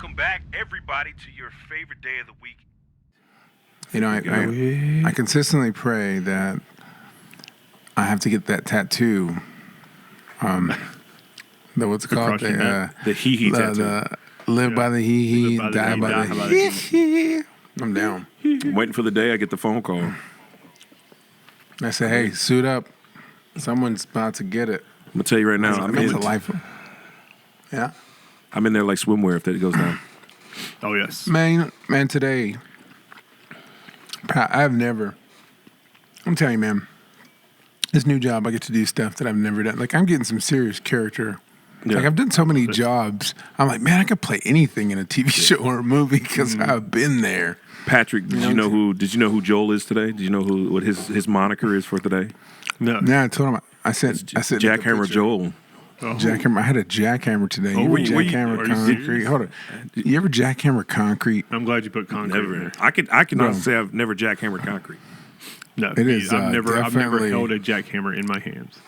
Welcome back, everybody, to your favorite day of the week. You know, I consistently pray that I have to get that tattoo. What's it called? The hee-hee tattoo. Live by the hee-hee, die by the hee-hee. I'm down. I'm waiting for the day I get the phone call. I say, hey, suit up. Someone's about to get it. I'm going to tell you right now. It's a life. Yeah. I'm in there like swimwear if that goes down. Oh, yes. Man, today, I'm telling you, man, this new job, I get to do stuff that I've never done. Like, I'm getting some serious character. Yeah. Like, I've done so many jobs. I'm like, man, I could play anything in a TV show or a movie because I've been there. Patrick, did you know who Joel is today? Did you know what his moniker is for today? No. Yeah, I told him. I said Jackhammer Joel. Oh. Jackhammer. I had a jackhammer today. You ever jackhammer concrete? Hold on. You ever jackhammer concrete? I'm glad you put concrete in there. I can honestly say I've never jackhammered concrete. No, It is, I've never definitely- held a jackhammer in my hands.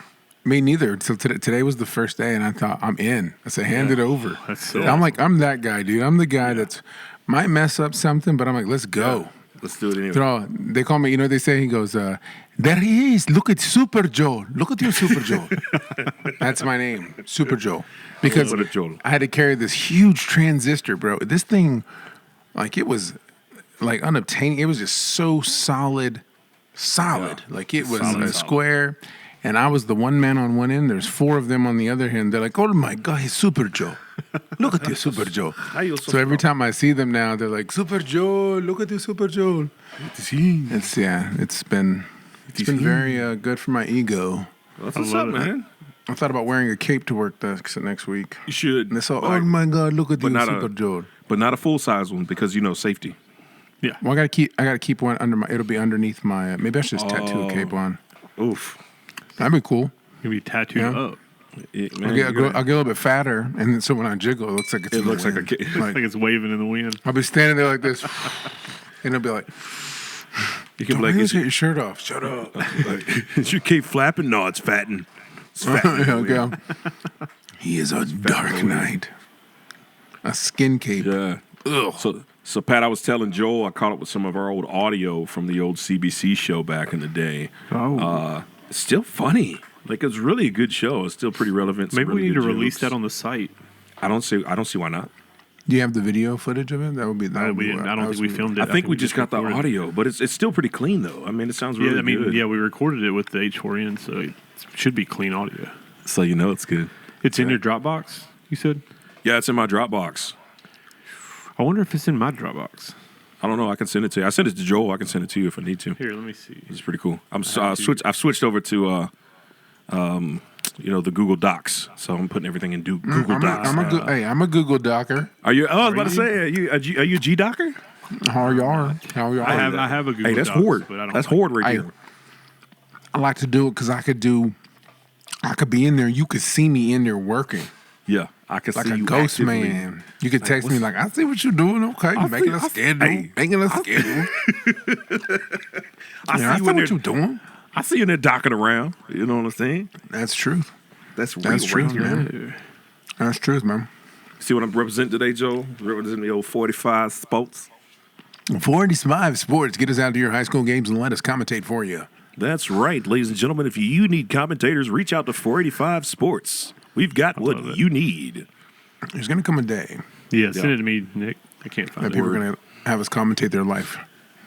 Me neither. So today was the first day, and I thought, I'm in. I said, hand it over. That's so I'm like, I'm that guy, dude. I'm the guy that's might mess up something, but I'm like, let's go. Let's do it anyway. They call me, they say, he goes, there he is. Look at Super Joe. Look at you, Super Joe. That's my name, Super Joe. Because Super Joe. I had to carry this huge transistor, bro. This thing, like, it was like unobtainium. It was just so solid. Yeah. Like, it was Solid. square. And I was the one man on one end. There's four of them on the other end. They're like, oh my God, he's Super Joe. Look at you, Super Joe. So every time I see them now, they're like, Super Joe, look at you, Super Joe. It's been very good for my ego. That's what's up, man. I thought about wearing a cape to work next week. You should. And they saw, oh my God, look at you, Super Joe. But not a full size one because safety. Yeah. Well, I gotta keep one under it'll be underneath my, maybe I should just tattoo a cape on. Oof. That'd be cool. You'll be tattooed up. I'll get a little bit fatter, and then so when I jiggle, it looks like it's a cape. Like it's waving in the wind. I'll be standing there like this, and it'll be like, You can "Don't get your shirt off. Shut up." Is your cape flapping? No, it's fatting. It's fatting. Okay. He is a dark knight. A skin cape. Yeah. Ugh. So Pat, I was telling Joel, I caught up with some of our old audio from the old CBC show back in the day. Oh. It's still funny. Like, it's really a good show. It's still pretty relevant. Maybe really we need good to release jokes. that on the site. I don't see why not. Do you have the video footage of it? That would be. I don't think we filmed it. I think we just got the recorded. audio, but it's still pretty clean though. I mean, it sounds really good. Yeah, we recorded it with the H4n, so it should be clean audio. So it's good. It's in your Dropbox, you said? Yeah, it's in my Dropbox. I wonder if it's in my Dropbox. I don't know. I can send it to you. I sent it to Joel. I can send it to you if I need to. Here, let me see. It's pretty cool. I've switched over to the Google Docs. So I'm putting everything in Google Docs. I'm a Google Docker. Are you? Oh, I was about to say, are you a G Docker? How you are? I have a Google Hey, that's Docs, Horde. but I don't That's like Horde right Hey, there. I like to do it because I could be in there. You could see me in there working. Yeah, I can Like see a you ghost actively. man. You could text me like, I see what you're doing. Okay, making a schedule. Making a schedule. I I see see you in what there. you're doing. I see you in there docking around. You know what I'm saying? That's truth. That's truth, real. man. That's truth, man. See what I'm representing today, Joe? Representing the old 45 Sports. 45 Sports. Get us out to your high school games and let us commentate for you. That's right, ladies and gentlemen. If you need commentators, reach out to 485 Sports. We've got what you need. There's going to come a day Yeah, send it to me, Nick. I can't that find it. people are going to have us commentate their life.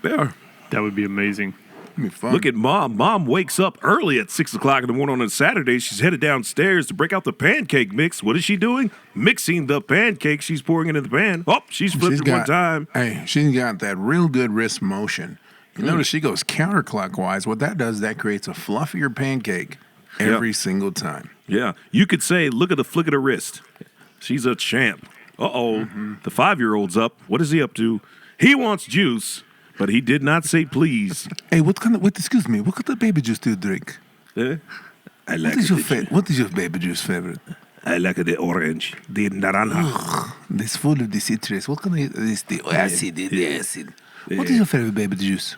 Yeah. That would be amazing. It'll be fun. Look at Mom. Mom wakes up early at 6 o'clock in the morning on a Saturday. She's headed downstairs to break out the pancake mix. What is she doing? Mixing the pancake she's pouring into the pan. Oh, she's flipped it one time. Hey, she's got that real good wrist motion. You notice she goes counterclockwise. What that does, that creates a fluffier pancake every single time. Yeah. You could say, look at the flick of the wrist. She's a champ. Uh-oh. The 5-year-old's up. What is he up to? He wants juice, but he did not say please. Hey, excuse me, what kind of baby juice do you drink? I like What is your baby juice favorite? I like the orange, the naranja. This full of the citrus. What kind of is the acid? The acid. What is your favorite baby juice?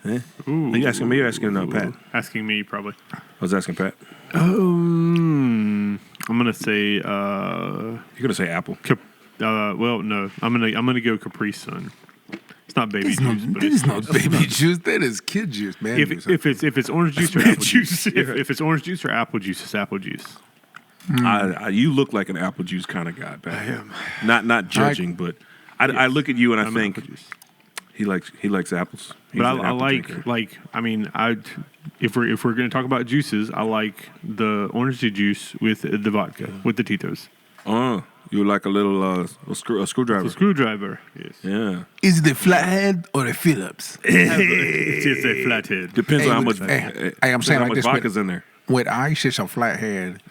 Are you asking me or asking Pat? Asking me, probably. I was asking Pat. I'm going to say... You're going to say apple. Well, no. I'm gonna go Capri Sun. It's not baby juice, but that it's is not baby juice. That is kid juice, man. if it's orange juice or man apple juice. juice. If it's orange juice or apple juice, it's apple juice. You look like an apple juice kind of guy, man. I am. Not judging, but I look at you and I I'm think apple juice. he likes apples. He's But an I apple like drinker. if we're gonna talk about juices, I like the orange juice with the vodka with the Tito's. You like a little screwdriver. The screwdriver. Yes. Yeah. Is it the flathead or the Phillips? It's just a flathead. Depends Hey, on how with- much. I'm saying how like much this, vodka's in there. With ice, it's a flathead.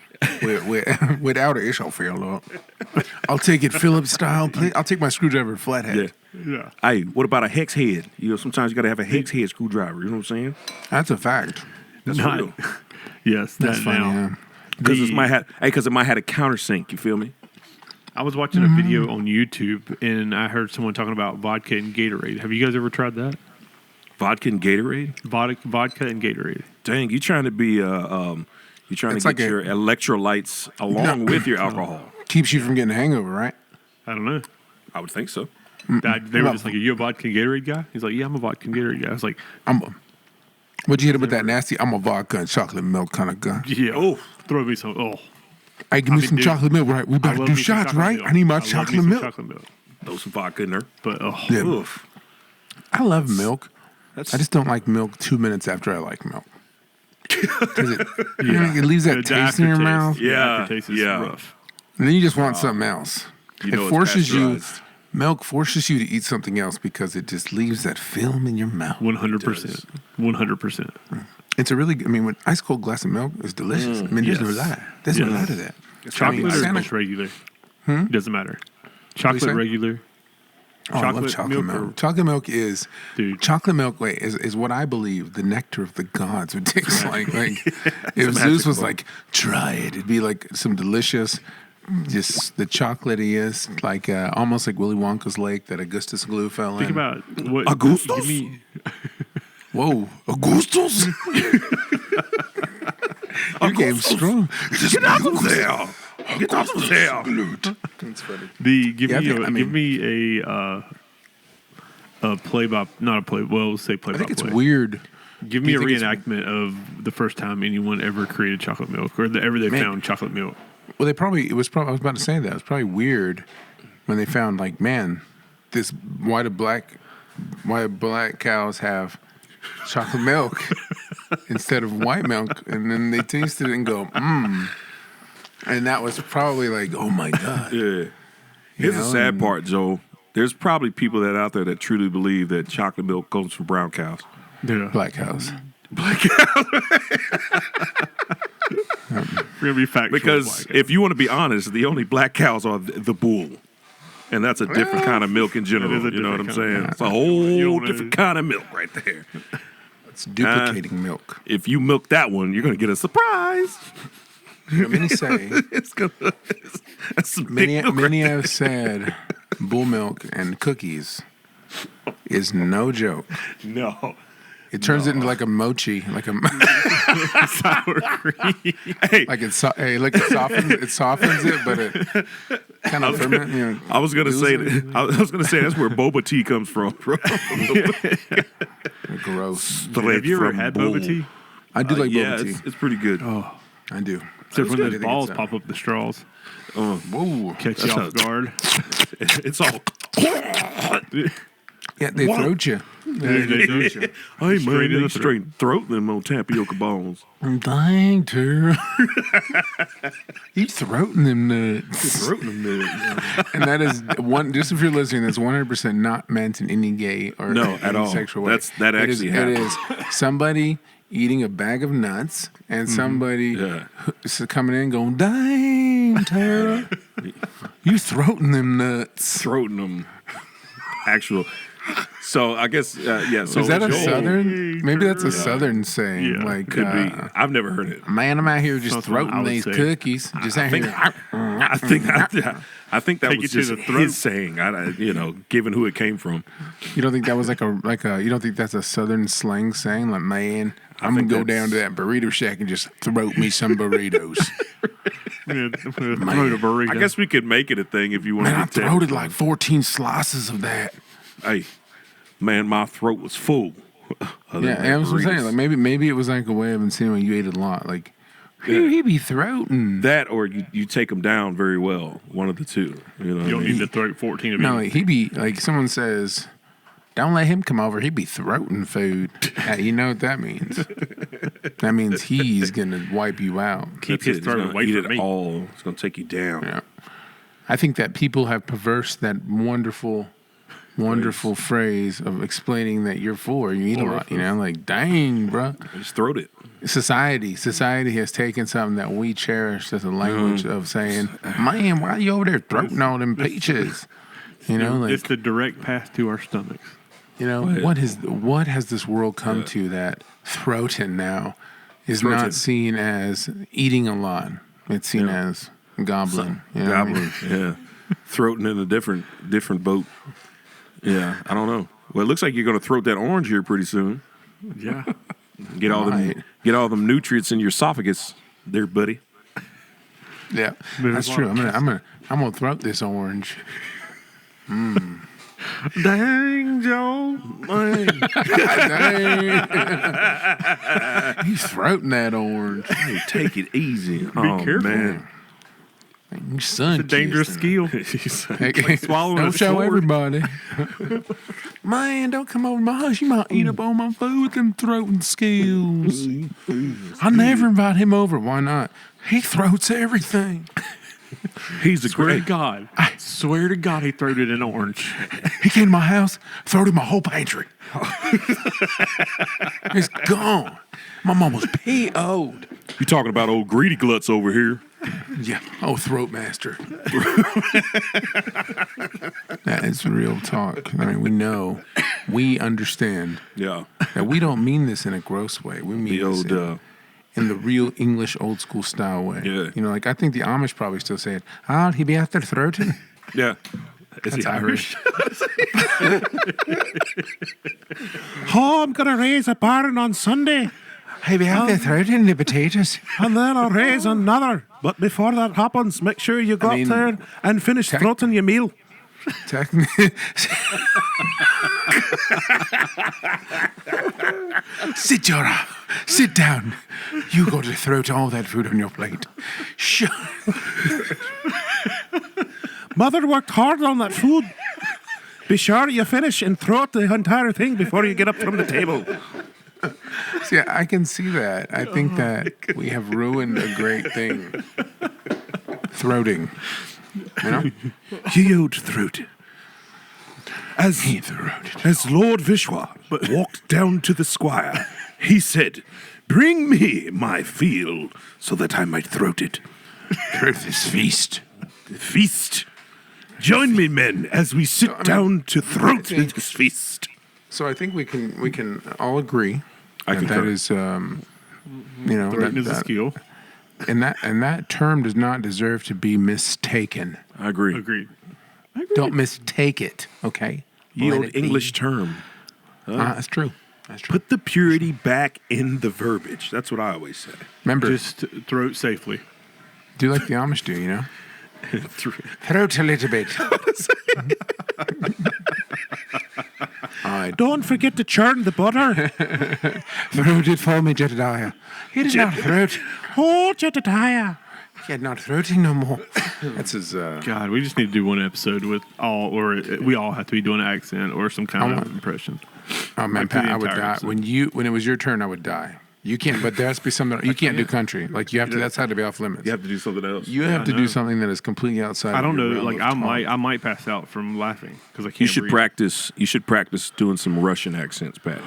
Without it, it's a Phillips. I'll take it Phillips style, please. I'll take my screwdriver flathead. Yeah. Hey, what about a hex head? Sometimes you got to have a hex head screwdriver. You know what I'm saying? That's a fact. That's Not- real. Yes, That's that funny. now. Yeah. Because it might have a countersink. You feel me? I was watching a video on YouTube and I heard someone talking about vodka and Gatorade. Have you guys ever tried that? Vodka and Gatorade. Vodka and Gatorade. Dang, you trying to be you're trying It's to like get a- your electrolytes along with your alcohol. Keeps you from getting a hangover, right? I don't know. I would think so. They were just like, "Are you a vodka and Gatorade guy?" He's like, "Yeah, I'm a vodka and Gatorade guy." I was like, What'd you hit him with that nasty? I'm a vodka and chocolate milk kind of guy. "Yeah, throw me some." Oh, Hey, give me some dude, chocolate milk, right? We I about to love do me some shots, chocolate right? milk. I need my love me chocolate some milk. Chocolate milk. Throw some vodka in there. But Yeah. Oof. I love milk. That's I just don't like milk 2 minutes after I like milk. 'Cause it leaves that the taste in your aftertaste. mouth. The Yeah, aftertaste is yeah. rough. And then you just want something else. You know It it's forces you, pasteurized. milk forces you to eat something else because it just leaves that film in your mouth. 100%. 100%. It's a really, when ice cold glass of milk is delicious. There's no yes. lie. There's no Yes. lie to that. Chocolate or Santa- just regular? Doesn't matter. say? Chocolate regular. Oh, I love chocolate milk. Chocolate milk is, Dude. chocolate milk is what I believe the nectar of the gods would taste like. Like if Zeus was like, try it, it'd be like some delicious, just the chocolateyest, like almost like Willy Wonka's lake that Augustus Glue fell Think in. about what. Augustus? Give me, Whoa, Augustus! Your game's strong. Get out of there! Get out of there! That's funny. give me a play by not a play. Well, let's say play I by think it's play. weird. Give Do me you a think it's- reenactment of the first time anyone ever created chocolate milk, or ever they Man. found chocolate milk. Well, I was about to say that. It was probably weird when they found, like, man, why do black cows have chocolate milk instead of white milk? And then they tasted it and go, And that was probably like, oh my God. Yeah. Here's the know, sad and- part, Joe. There's probably people that out there that truly believe that chocolate milk comes from brown cows. Yeah, Black cows. Black cows. we're gonna be factual. Because if you want to be honest, the only black cows are the bull. And that's a different kind of milk in general. It is a You know what I'm different saying? kind. It's a whole don't different kind of milk right there. It's duplicating milk. If you milk that one, you're going to get a surprise. Many say, It's gonna. That's some big milk many right have said bull milk and cookies is no joke. there. No. It turns it into like a mochi, like a sour cream. Hey, like it softens it, but it kind of ferment. You know, I was gonna say oozes. that. I was gonna say that's where boba tea comes from, bro. Gross. Have you ever from had bull. boba tea? I do like Yeah, boba tea. it's pretty good. I do. Except when good. I those think balls it's, pop up the straws, Whoa. catch you That off sounds- guard. It's all. Yeah, they throat you. They do. Hey Straight man, in they the straight throat them on tapioca bones. Dang, too. You throating them nuts. Throating them. And that is one. Just if you're listening, that's 100% not meant in any gay or No, at any all. sexual way. That It actually It is somebody eating a bag of nuts and somebody Yeah. coming in going, "Dang, Tara, you throating them nuts." Throating them. Actual. So I guess yeah. So Is that a Joel- southern? Maybe that's a southern saying. Yeah, Like, Could be. I've never heard it. man, I'm out here just Something I throating would these say. cookies. Just out here. I think that Take was it to just the throat. his saying. Given who it came from. You don't think that was like a? You don't think that's a southern slang saying? Like, man, I'm going to go down to that burrito shack and just throat me some burritos. I guess we could make it a thing if you want to. Man, I throated like 14 slices of that. Hey, man, my throat was full. Yeah, I was saying, like maybe it was like a way of insinuating you ate a lot. Like, he be throating. That or you take them down very well. One of the two. You don't need to throat 14 of No, like, he be, like someone says, don't let him come over. He be throating food. You know what that means? That means he's going to wipe you out. Keep his throat away from me. All. It's going to take you down. Yeah. I think that people have perversed that wonderful phrase of explaining that you're full or you eat a lot. You know, like, dang, bro. Just throat it. Society has taken something that we cherish as a language of saying, man, why are you over there throating all them peaches? You know, like, it's the direct path to our stomachs. You know, what has this world come to that throating now is not seen as eating a lot. It's seen as gobbling. You know gobbling, yeah. Throating in a different boat. Yeah, I don't know. Well, it looks like you're going to throat that orange here pretty soon. Yeah. Get all them nutrients in your esophagus there, buddy. Yeah, that's true. I'm gonna throat this orange. Dang, Joe. Dang. He's throating that orange. Hey, take it easy. Be careful. Man. It's a dangerous skill. Like swallowing don't a show sword. everybody. Man, don't come over to my house. You might eat up all my food with them throating skills. I never invite him over. Why not? He throats everything. He's a Swear to great God. I swear to God he throated an orange. He came to my house, throated my whole pantry. It's gone. My mom was PO'd. You talking about old greedy gluts over here? Yeah. Oh, throat master. That is real talk. I mean, we understand Yeah. that we don't mean this in a gross way. We mean The this old in the real English old school style way. Yeah. You know, like I think the Amish probably still say it. Oh, he be out there throating. yeah. That's Is he Irish. Oh, I'm gonna raise a barn on Sunday. He be out there throating the potatoes. And then I'll raise another. But before that happens, make sure you go mean, up there and finish throating your meal. Technically. Sit, Jorah. Sit down. You go to throat all that food on your plate. Shut. Mother worked hard on that food. Be sure you finish and throw out the entire thing before you get up from the table. See, I can see that. I think that we have ruined a great thing. Throating. You know? He throat. As Lord Vishwa walked down to the squire, he said, "Bring me my field so that I might throat it." Throat this feast. Feast. Join me, men, as we sit down to throat this feast. So I think we can all agree that is, Throating is a skill. and that term does not deserve to be mistaken. I agree. Agreed. Don't mistake it, okay? Ye Let old it be. English term. That's true. That's true. Put the purity back in the verbiage. That's what I always say. Remember, Just throat safely. do like the Amish do, you know? Throat a little bit. Don't forget to churn the butter. Throat it for me, Jedediah. He did not throat. Oh, Jedediah. He had not throating no more. That's his. God, we just need to do one episode with we all have to be doing an accent or some kind of impression. Oh man, Like Pat, the I would entire die episode. when it was your turn. I would die. You can't, but there has to be something. You can't do country. Like you have to. That's had to be off limits. You have to do something else. You have to do something that is completely outside. I don't of your know. realm Like of I talk. might pass out from laughing because I can't. You should breathe. practice. You should practice doing some Russian accents, Pat.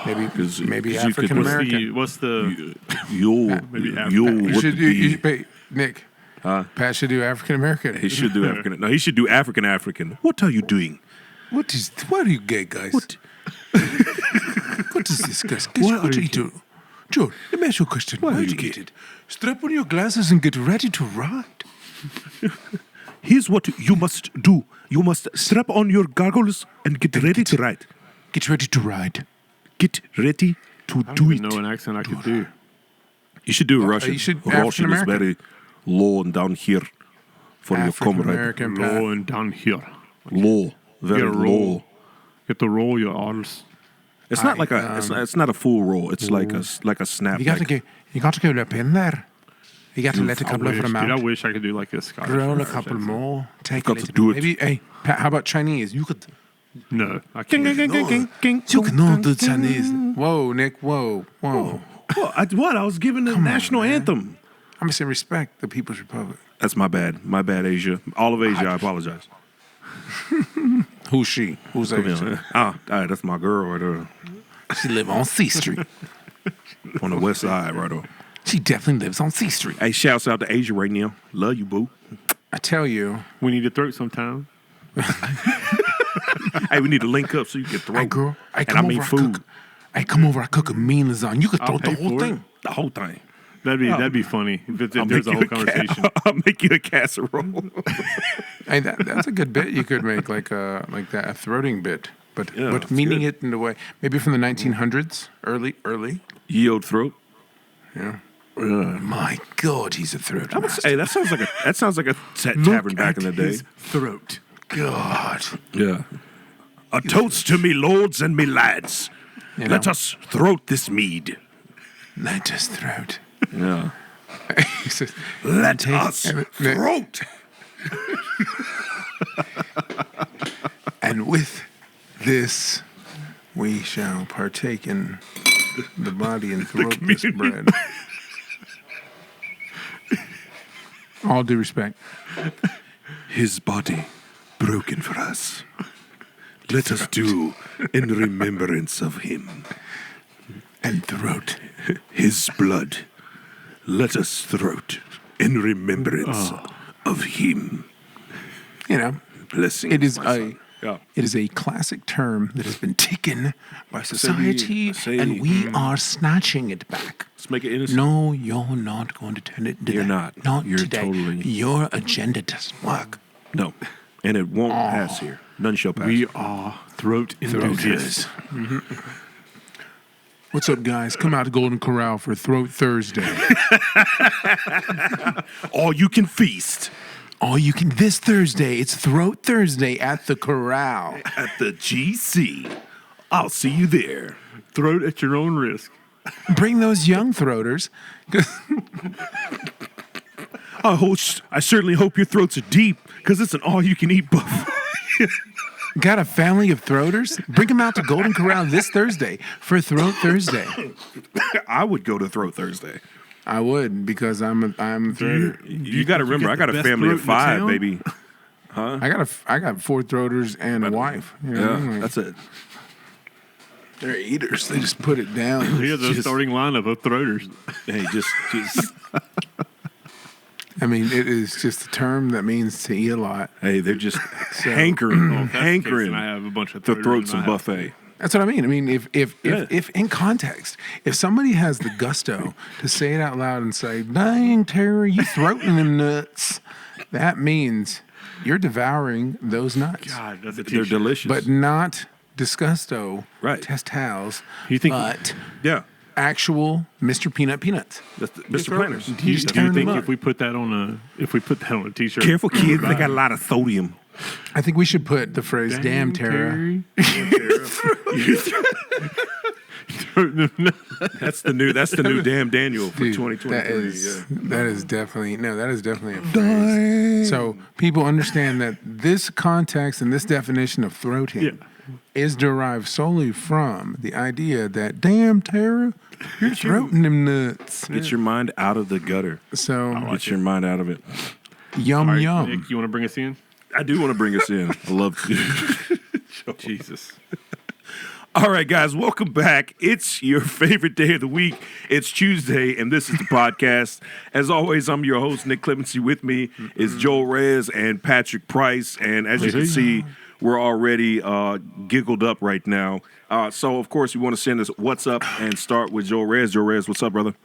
maybe 'Cause you could- African American. What's the You'll Maybe You should do. be. Wait, Nick. Pat should do African American. He should do African. No, he should do African. What are you doing? What are you gay guys? What? What is this, guys? What are you doing? Joe, let me ask you a question. Why are are you you gated? Strap on your glasses and get ready to ride. Here's what you must do. You must strap on your goggles and get ready to ride. Get ready to ride. Get ready to I do don't it. even know an accent I could do. You should do Russian. you should Russian is African-American. very low and down here for your comrade. African-American Pat. Low and down here. Low, very You gotta roll. low. You have to roll your arms. It's not like a. It's not a full roll. It's like a snap. You got to go up in there. You got to let a couple of them Dude, I out. wish I could do like a Scottish. Roll a Irish couple accent. more. Take Got a to little do bit. it. Maybe, hey, Pat, how about Chinese? You could. No, I can't. You cannot do Chinese. Whoa, Nick. Whoa. What? I was giving the national anthem. I'm saying respect the People's Republic. That's my bad. My bad, Asia. All of Asia. I apologize. Who's she? Who's Asian? That's my girl right there She live on C Street. on the west side right there. She definitely lives on C Street. Hey, shouts out to Asia right now. Love you, boo. I tell you, We need a throat sometime. Hey, we need to link up so you can throw. hey girl, I and come I over. mean I food. cook. Hey, come over. I cook a mean lasagna. You could throw I'll the pay whole for it. thing. The whole thing. That'd be funny if there's a whole conversation. I'll make you a casserole. Hey, that's a good bit you could make, like a throating bit, but Yeah, that's meaning good. it in a way maybe from the 1900s, early. Yield throat. Yeah. My God, he's a throat master. Hey, that sounds like a tavern back in the day. Throat. God. Yeah. A toast to me lords and me lads. You Let know? us throat this mead. Let us throat. Yeah. He says, Let us throat. and with this, we shall partake in the body and throat this bread. All due respect. His body broken for us. Let us do in remembrance of him. And throat. His blood. Let us throat in remembrance of him. You know, Blessing. it is my son. it is a classic term that has been taken by society, and we are snatching it back. Let's make it innocent. No, you're not going to turn it into You're that. not. You're today. totally- Your agenda doesn't work. No. And it won't pass here. None shall pass. We are throat enthusiasts. What's up, guys? Come out to Golden Corral for Throat Thursday. All you can feast All you can this Thursday. It's Throat Thursday at the Corral. at the GC. I'll see you there. Throat at your own risk. Bring those young throaters. I certainly hope your throats are deep because it's an all-you-can-eat buffet. Got a family of throaters? Bring them out to Golden Corral this Thursday for Throat Thursday. I would go to Throat Thursday. I would, because I'm a throater. You got to remember, got I got the a best family of throat in the 5, town? baby. I got 4 throaters and a wife. You know, Yeah, like, that's it. they're eaters. They just put it down. Here's the starting lineup of throaters. Hey, just I mean, it is just a term that means to eat a lot. hey, they're just hankering, If that's the case, hankering then I have a bunch of the throaters throats in and my house. buffet. That's what I mean. I mean, if in context, if somebody has the gusto to say it out loud and say, "Dang, Terry, you throating them nuts," that means you're devouring those nuts. God, that's a They're t-shirt. delicious. But not disgusto, Right. testals, You think- but yeah, actual Mr. Peanut peanuts. that's Mr. Planters. Do you, just do you turn think them up. if we put that on a t-shirt? Careful, kids. They got a lot of sodium. I think we should put the phrase "Damn, Tara." That's the new damn Daniel for Dude, 2023. that is definitely a phrase. So people understand that this context and this definition of throating is derived solely from the idea that, damn, Tara, you're throating them nuts. Get your mind out of the gutter. So Get your mind out of it. yum All right, yum. Nick, you want to bring us in? I do want to bring us in. I love to. Jesus. All right, guys, welcome back. It's your favorite day of the week. It's Tuesday, and this is the podcast. As always, I'm your host, Nick Clemency. With me is Joel Reyes and Patrick Price. And as you can see, we're already giggled up right now. So, of course, we want to send us what's up and start with Joel Reyes. Joel Reyes, what's up, brother?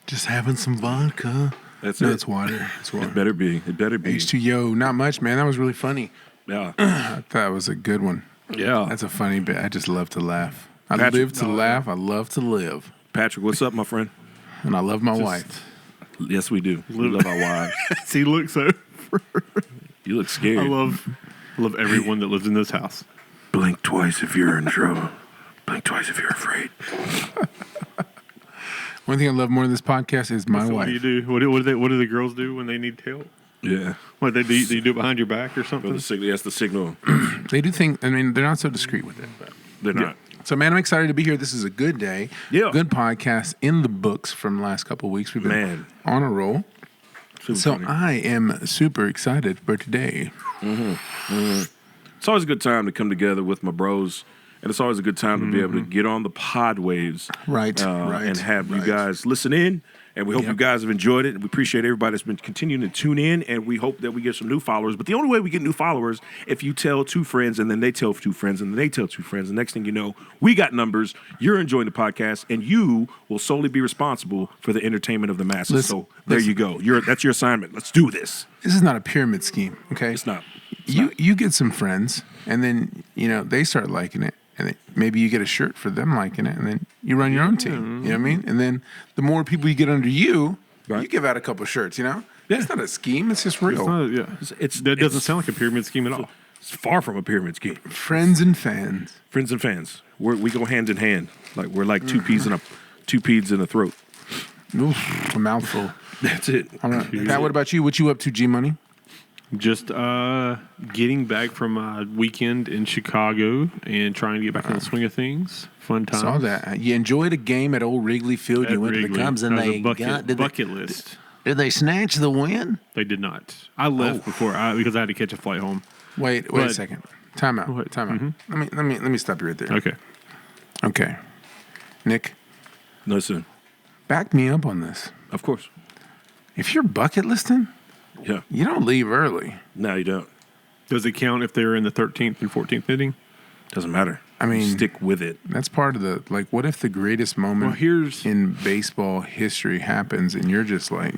Just having some vodka. That's No, it. it's water. It's water. It better be. It better be. H2O, not much, man. That was really funny. Yeah. I thought it was a good one. Yeah. That's a funny bit. I just love to laugh. I Patrick. live to laugh. I love to live. Patrick, what's up, my friend? And I love my wife. Yes, we do. We love our wives. See, look, so You look scared. I love everyone that lives in this house. Blink twice if you're in trouble. Blink twice if you're afraid. One thing I love more in this podcast is my So wife. what do you do? What do the girls do when they need help? Yeah. What do you do it behind your back or something? That's the signal. They do things, I mean, they're not so discreet with it. But. They're not. So, man, I'm excited to be here. This is a good day. Yeah. Good podcast in the books from the last couple of weeks. We've been on a roll. Super So funny. I am super excited for today. It's always a good time to come together with my bros. And it's always a good time to be able to get on the pod waves. Right, right. And have you guys listen in. And we hope you guys have enjoyed it. And we appreciate everybody that's been continuing to tune in. And we hope that we get some new followers. But the only way we get new followers, if you tell 2 friends, and then they tell 2 friends, and then they tell 2 friends. The next thing you know, we got numbers. You're enjoying the podcast. And you will solely be responsible for the entertainment of the masses. Listen, there you go. That's your assignment. Let's do this. This is not a pyramid scheme, okay? It's not. You get some friends, and then, they start liking it. And then maybe you get a shirt for them liking it, and then you run your own team. You know what I mean? And then the more people you get under you, you give out a couple shirts, Yeah. It's not a scheme. It's just real. That doesn't sound like a pyramid scheme at all. It's far from a pyramid scheme. Friends and fans. Friends and fans. We go hand in hand. Like we're like two peas in a throat. Oof, a mouthful. That's it. All right. Pat, what about you? What you up to, G-Money? Just getting back from my weekend in Chicago and trying to get back in the swing of things. Fun time. Saw that. You enjoyed a game at Old Wrigley Field. You went to the Cubs and they bucket list. Did they snatch the win? They did not. I left because I had to catch a flight home. Wait a second. Time out. Let me stop you right there. Okay. Nick, Listen. back me up on this. Of course. If you're bucket listing, Yeah. you don't leave early. No, you don't. Does it count if they're in the 13th and 14th inning? Doesn't matter. I mean, stick with it. That's part of the, what if the greatest moment in baseball history happens and you're just like,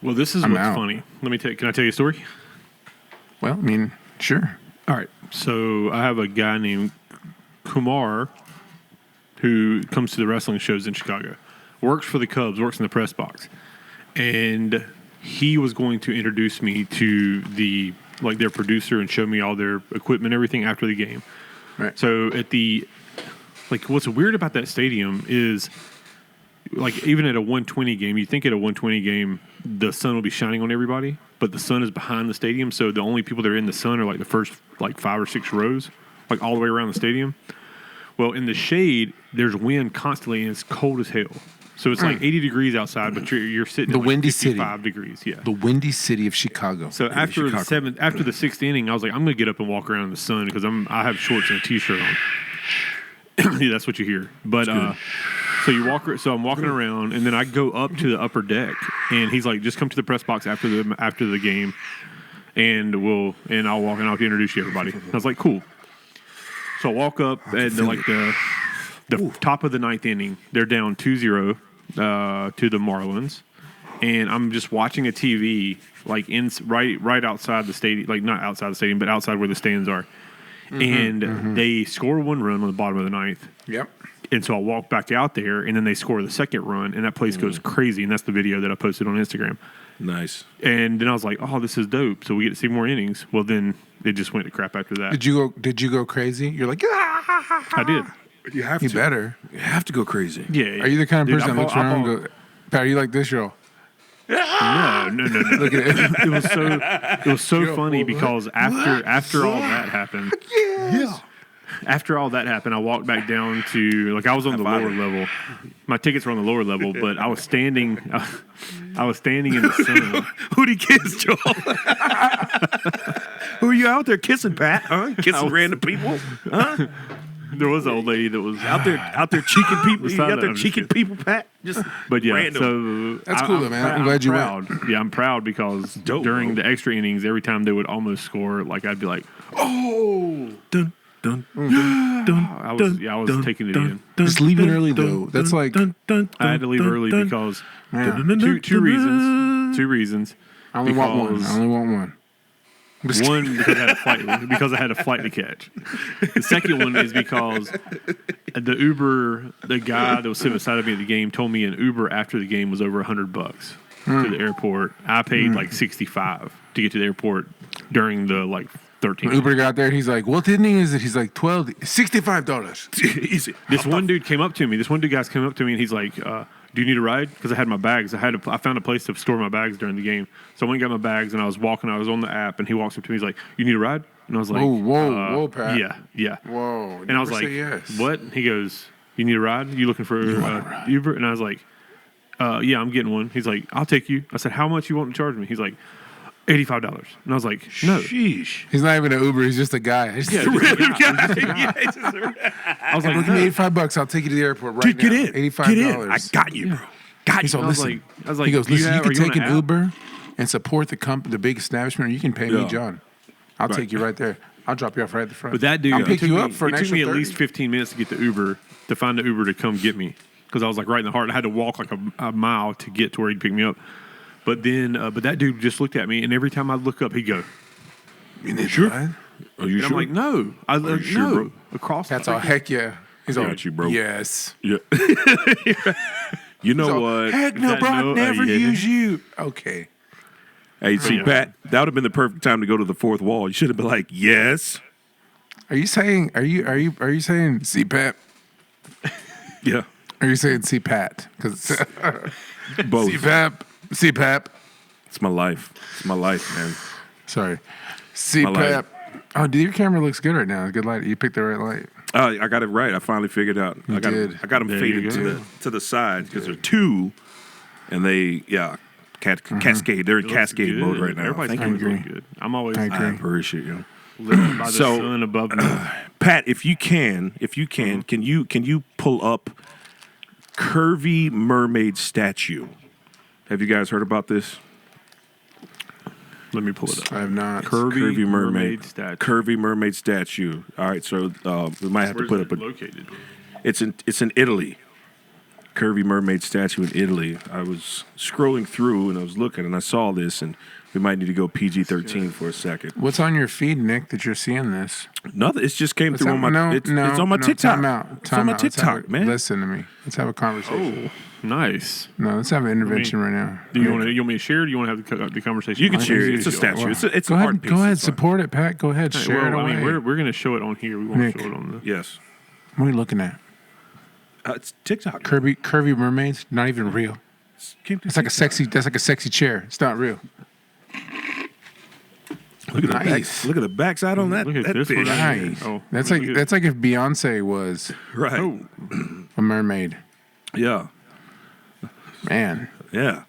well, this is I'm what's out. funny. Can I tell you a story? well, I mean, sure. All right. So I have a guy named Kumar who comes to the wrestling shows in Chicago, works for the Cubs, works in the press box. And he was going to introduce me to their producer and show me all their equipment and everything after the game. Right. So what's weird about that stadium is even at a 120 game, you think at a 120 game, the sun will be shining on everybody, but the sun is behind the stadium. So the only people that are in the sun are the first 5 or 6 rows, all the way around the stadium. Well, in the shade, there's wind constantly and it's cold as hell. So it's 80 degrees outside, but you're sitting at windy 55 city. degrees. Yeah. The windy city of Chicago. So after the 6th inning, I was like, I'm going to get up and walk around in the sun because I have shorts and a t-shirt on. Yeah, that's what you hear. But so I'm walking around, and then I go up to the upper deck, and he's like, just come to the press box after the game, and I'll walk and I'll introduce you to everybody. I was like, cool. So I walk up at the top of the 9th inning. They're down 2-0 to the Marlins, and I'm just watching a TV right outside the stadium, not outside the stadium, but outside where the stands are. They score 1 run on the bottom of the 9th. Yep. And so I walk back out there, and then they score the 2nd run, and that place goes crazy. And that's the video that I posted on Instagram. Nice. And then I was like, "Oh, this is dope." So we get to see more innings. Well, then it just went to crap after that. Did you go crazy? You're like, I did. You have you to. better. You have to go crazy. Yeah. Are you the kind of Dude, person that looks around and go, Pat, are you like this, yo? No. Look at it. It was so funny because after all that happened, after all that happened, I walked back down to I was on the lower level. My tickets were on the lower level, but I was standing. I was standing in the sun. Who'd he kiss, Joel? Who are you out there kissing, Pat? Huh? Kissing random people? Huh? There was an old lady that was Out there cheeking people. You out there I'm just cheeking kidding. people, Pat? Just But yeah, random. so That's cool, though, man. I'm glad you went. proud. Yeah, I'm proud because dope, during bro. the extra innings, every time they would almost score, I'd be like, oh, dun dun dun. I was taking it in. Just leaving early, though. That's like, I had to leave early because two reasons. I only want one. Because- I only want one. One, because I had a flight to catch. The second one is because the guy that was sitting beside of me at the game told me an Uber after the game was over $100 to the airport. I paid like $65 to get to the airport during the 13. Uber got there. He's like, "What inning is it?" He's like, $65. Easy. This one dude came up to me. This one dude guys came up to me and he's like, "Do you need a ride?" Because I had my bags. I found a place to store my bags during the game. So I went and got my bags and I was walking. I was on the app and he walks up to me. He's like, "You need a ride?" And I was like, Whoa, Pat. Yeah. Whoa. And I was like, yes. "What?" He goes, "You need a ride? You looking for Uber?" And I was like, "Yeah, I'm getting one." He's like, "I'll take you." I said, "How much you want to charge me?" He's like, $85. And I was like, "No." Sheesh. He's not even an Uber. He's just a guy. He's just a random guy. I was like, Give me $85. I'll take you to the airport right Dude, now. get in. $85. Get in. I got you, bro. Got you. So I was listen. like, He goes, "Listen, you can take an app?" Uber and support the big establishment, or you can pay me, Yeah. John. I'll take you right there. I'll drop you off right at the front." But that dude, I'll pick it you took up me- for an it took extra me at 30. least 15 minutes to get the Uber, to find the Uber to come get me. Because I was like right in the heart. I had to walk like a mile to get to where he'd pick me up. But then, but that dude just looked at me, and every time I look up, he'd go, You need Sure. to ride? Are you and sure? I'm like, no. I was like, sure, no. bro? Across That's the all. Heck yeah. He's all, Got you, bro. Yes. Yeah. You know He's all, what? Heck no, That bro. no- I'd never yeah. use you. Okay. Hey, see, Yeah. Pat, that would have been the perfect time to go to the fourth wall. You should have been like, yes. Are you saying? Are you saying CPAP? Yeah. Are you saying CPAT? Because Both. CPAP. It's my life. It's my life, man. Sorry, life. CPAP. Oh, dude, your camera looks good right now. Good light. You picked the right light. I got it right. I finally figured out. I got did. them There faded you go. to the side because they're two, and they cascade. They're in cascade good. mode right now. Everybody's Thank cameras you. look good. I'm always I I agree. appreciate you. living by the So- sun above me. Pat, if you can, can you pull up Curvy Mermaid statue? Have you guys heard about this? Let me pull it up. I have not. Curvy mermaid statue. Curvy mermaid statue. All right, so we might have to Where's put it up a. located? It's in Italy. Curvy mermaid statue in Italy. I was scrolling through and I was looking and I saw this and we might need to go PG-13 for a second. What's on your feed, Nick, that you're seeing this? Nothing. It just came through on my. No, it's on my no, TikTok. Time out. It's on my Let's have TikTok, a- man. Listen to me. Let's have a conversation. Oh, nice. No, let's have an intervention right now. Do you want me to share? Or do you want to have the conversation? You can I share think it. It's a you- statue. well, It's go an ahead. art piece. Go ahead. It's fine. Support it, Pat. Go ahead. Share it Well, away. I mean, we're going to show it on here. We won't Nick. show it on the. Yes. What are you looking at? It's TikTok. Curvy mermaids? Not even real. It's like a sexy. That's like a sexy chair. It's not real. Look at the Nice. back. Look at the backside on that. Look at that this one bitch. right here. Nice. Oh, That's look like at that's like if Beyonce was Right. Oh, a mermaid. Yeah. Man, Yeah.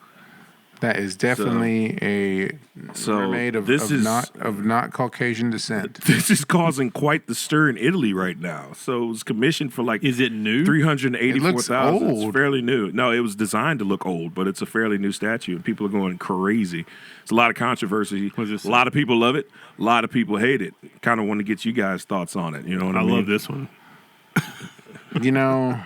that is definitely a So mermaid of this is not Caucasian descent. this is causing quite the stir in Italy right now. So it was commissioned for like is it new? 384,000. It's old. fairly new. No, it was designed to look old, but it's a fairly new statue, and people are going crazy. It's a lot of controversy. What's this? A lot of people love it. A lot of people hate it. Kind of want to get you guys' thoughts on it. You know what I I mean? love this one. You know,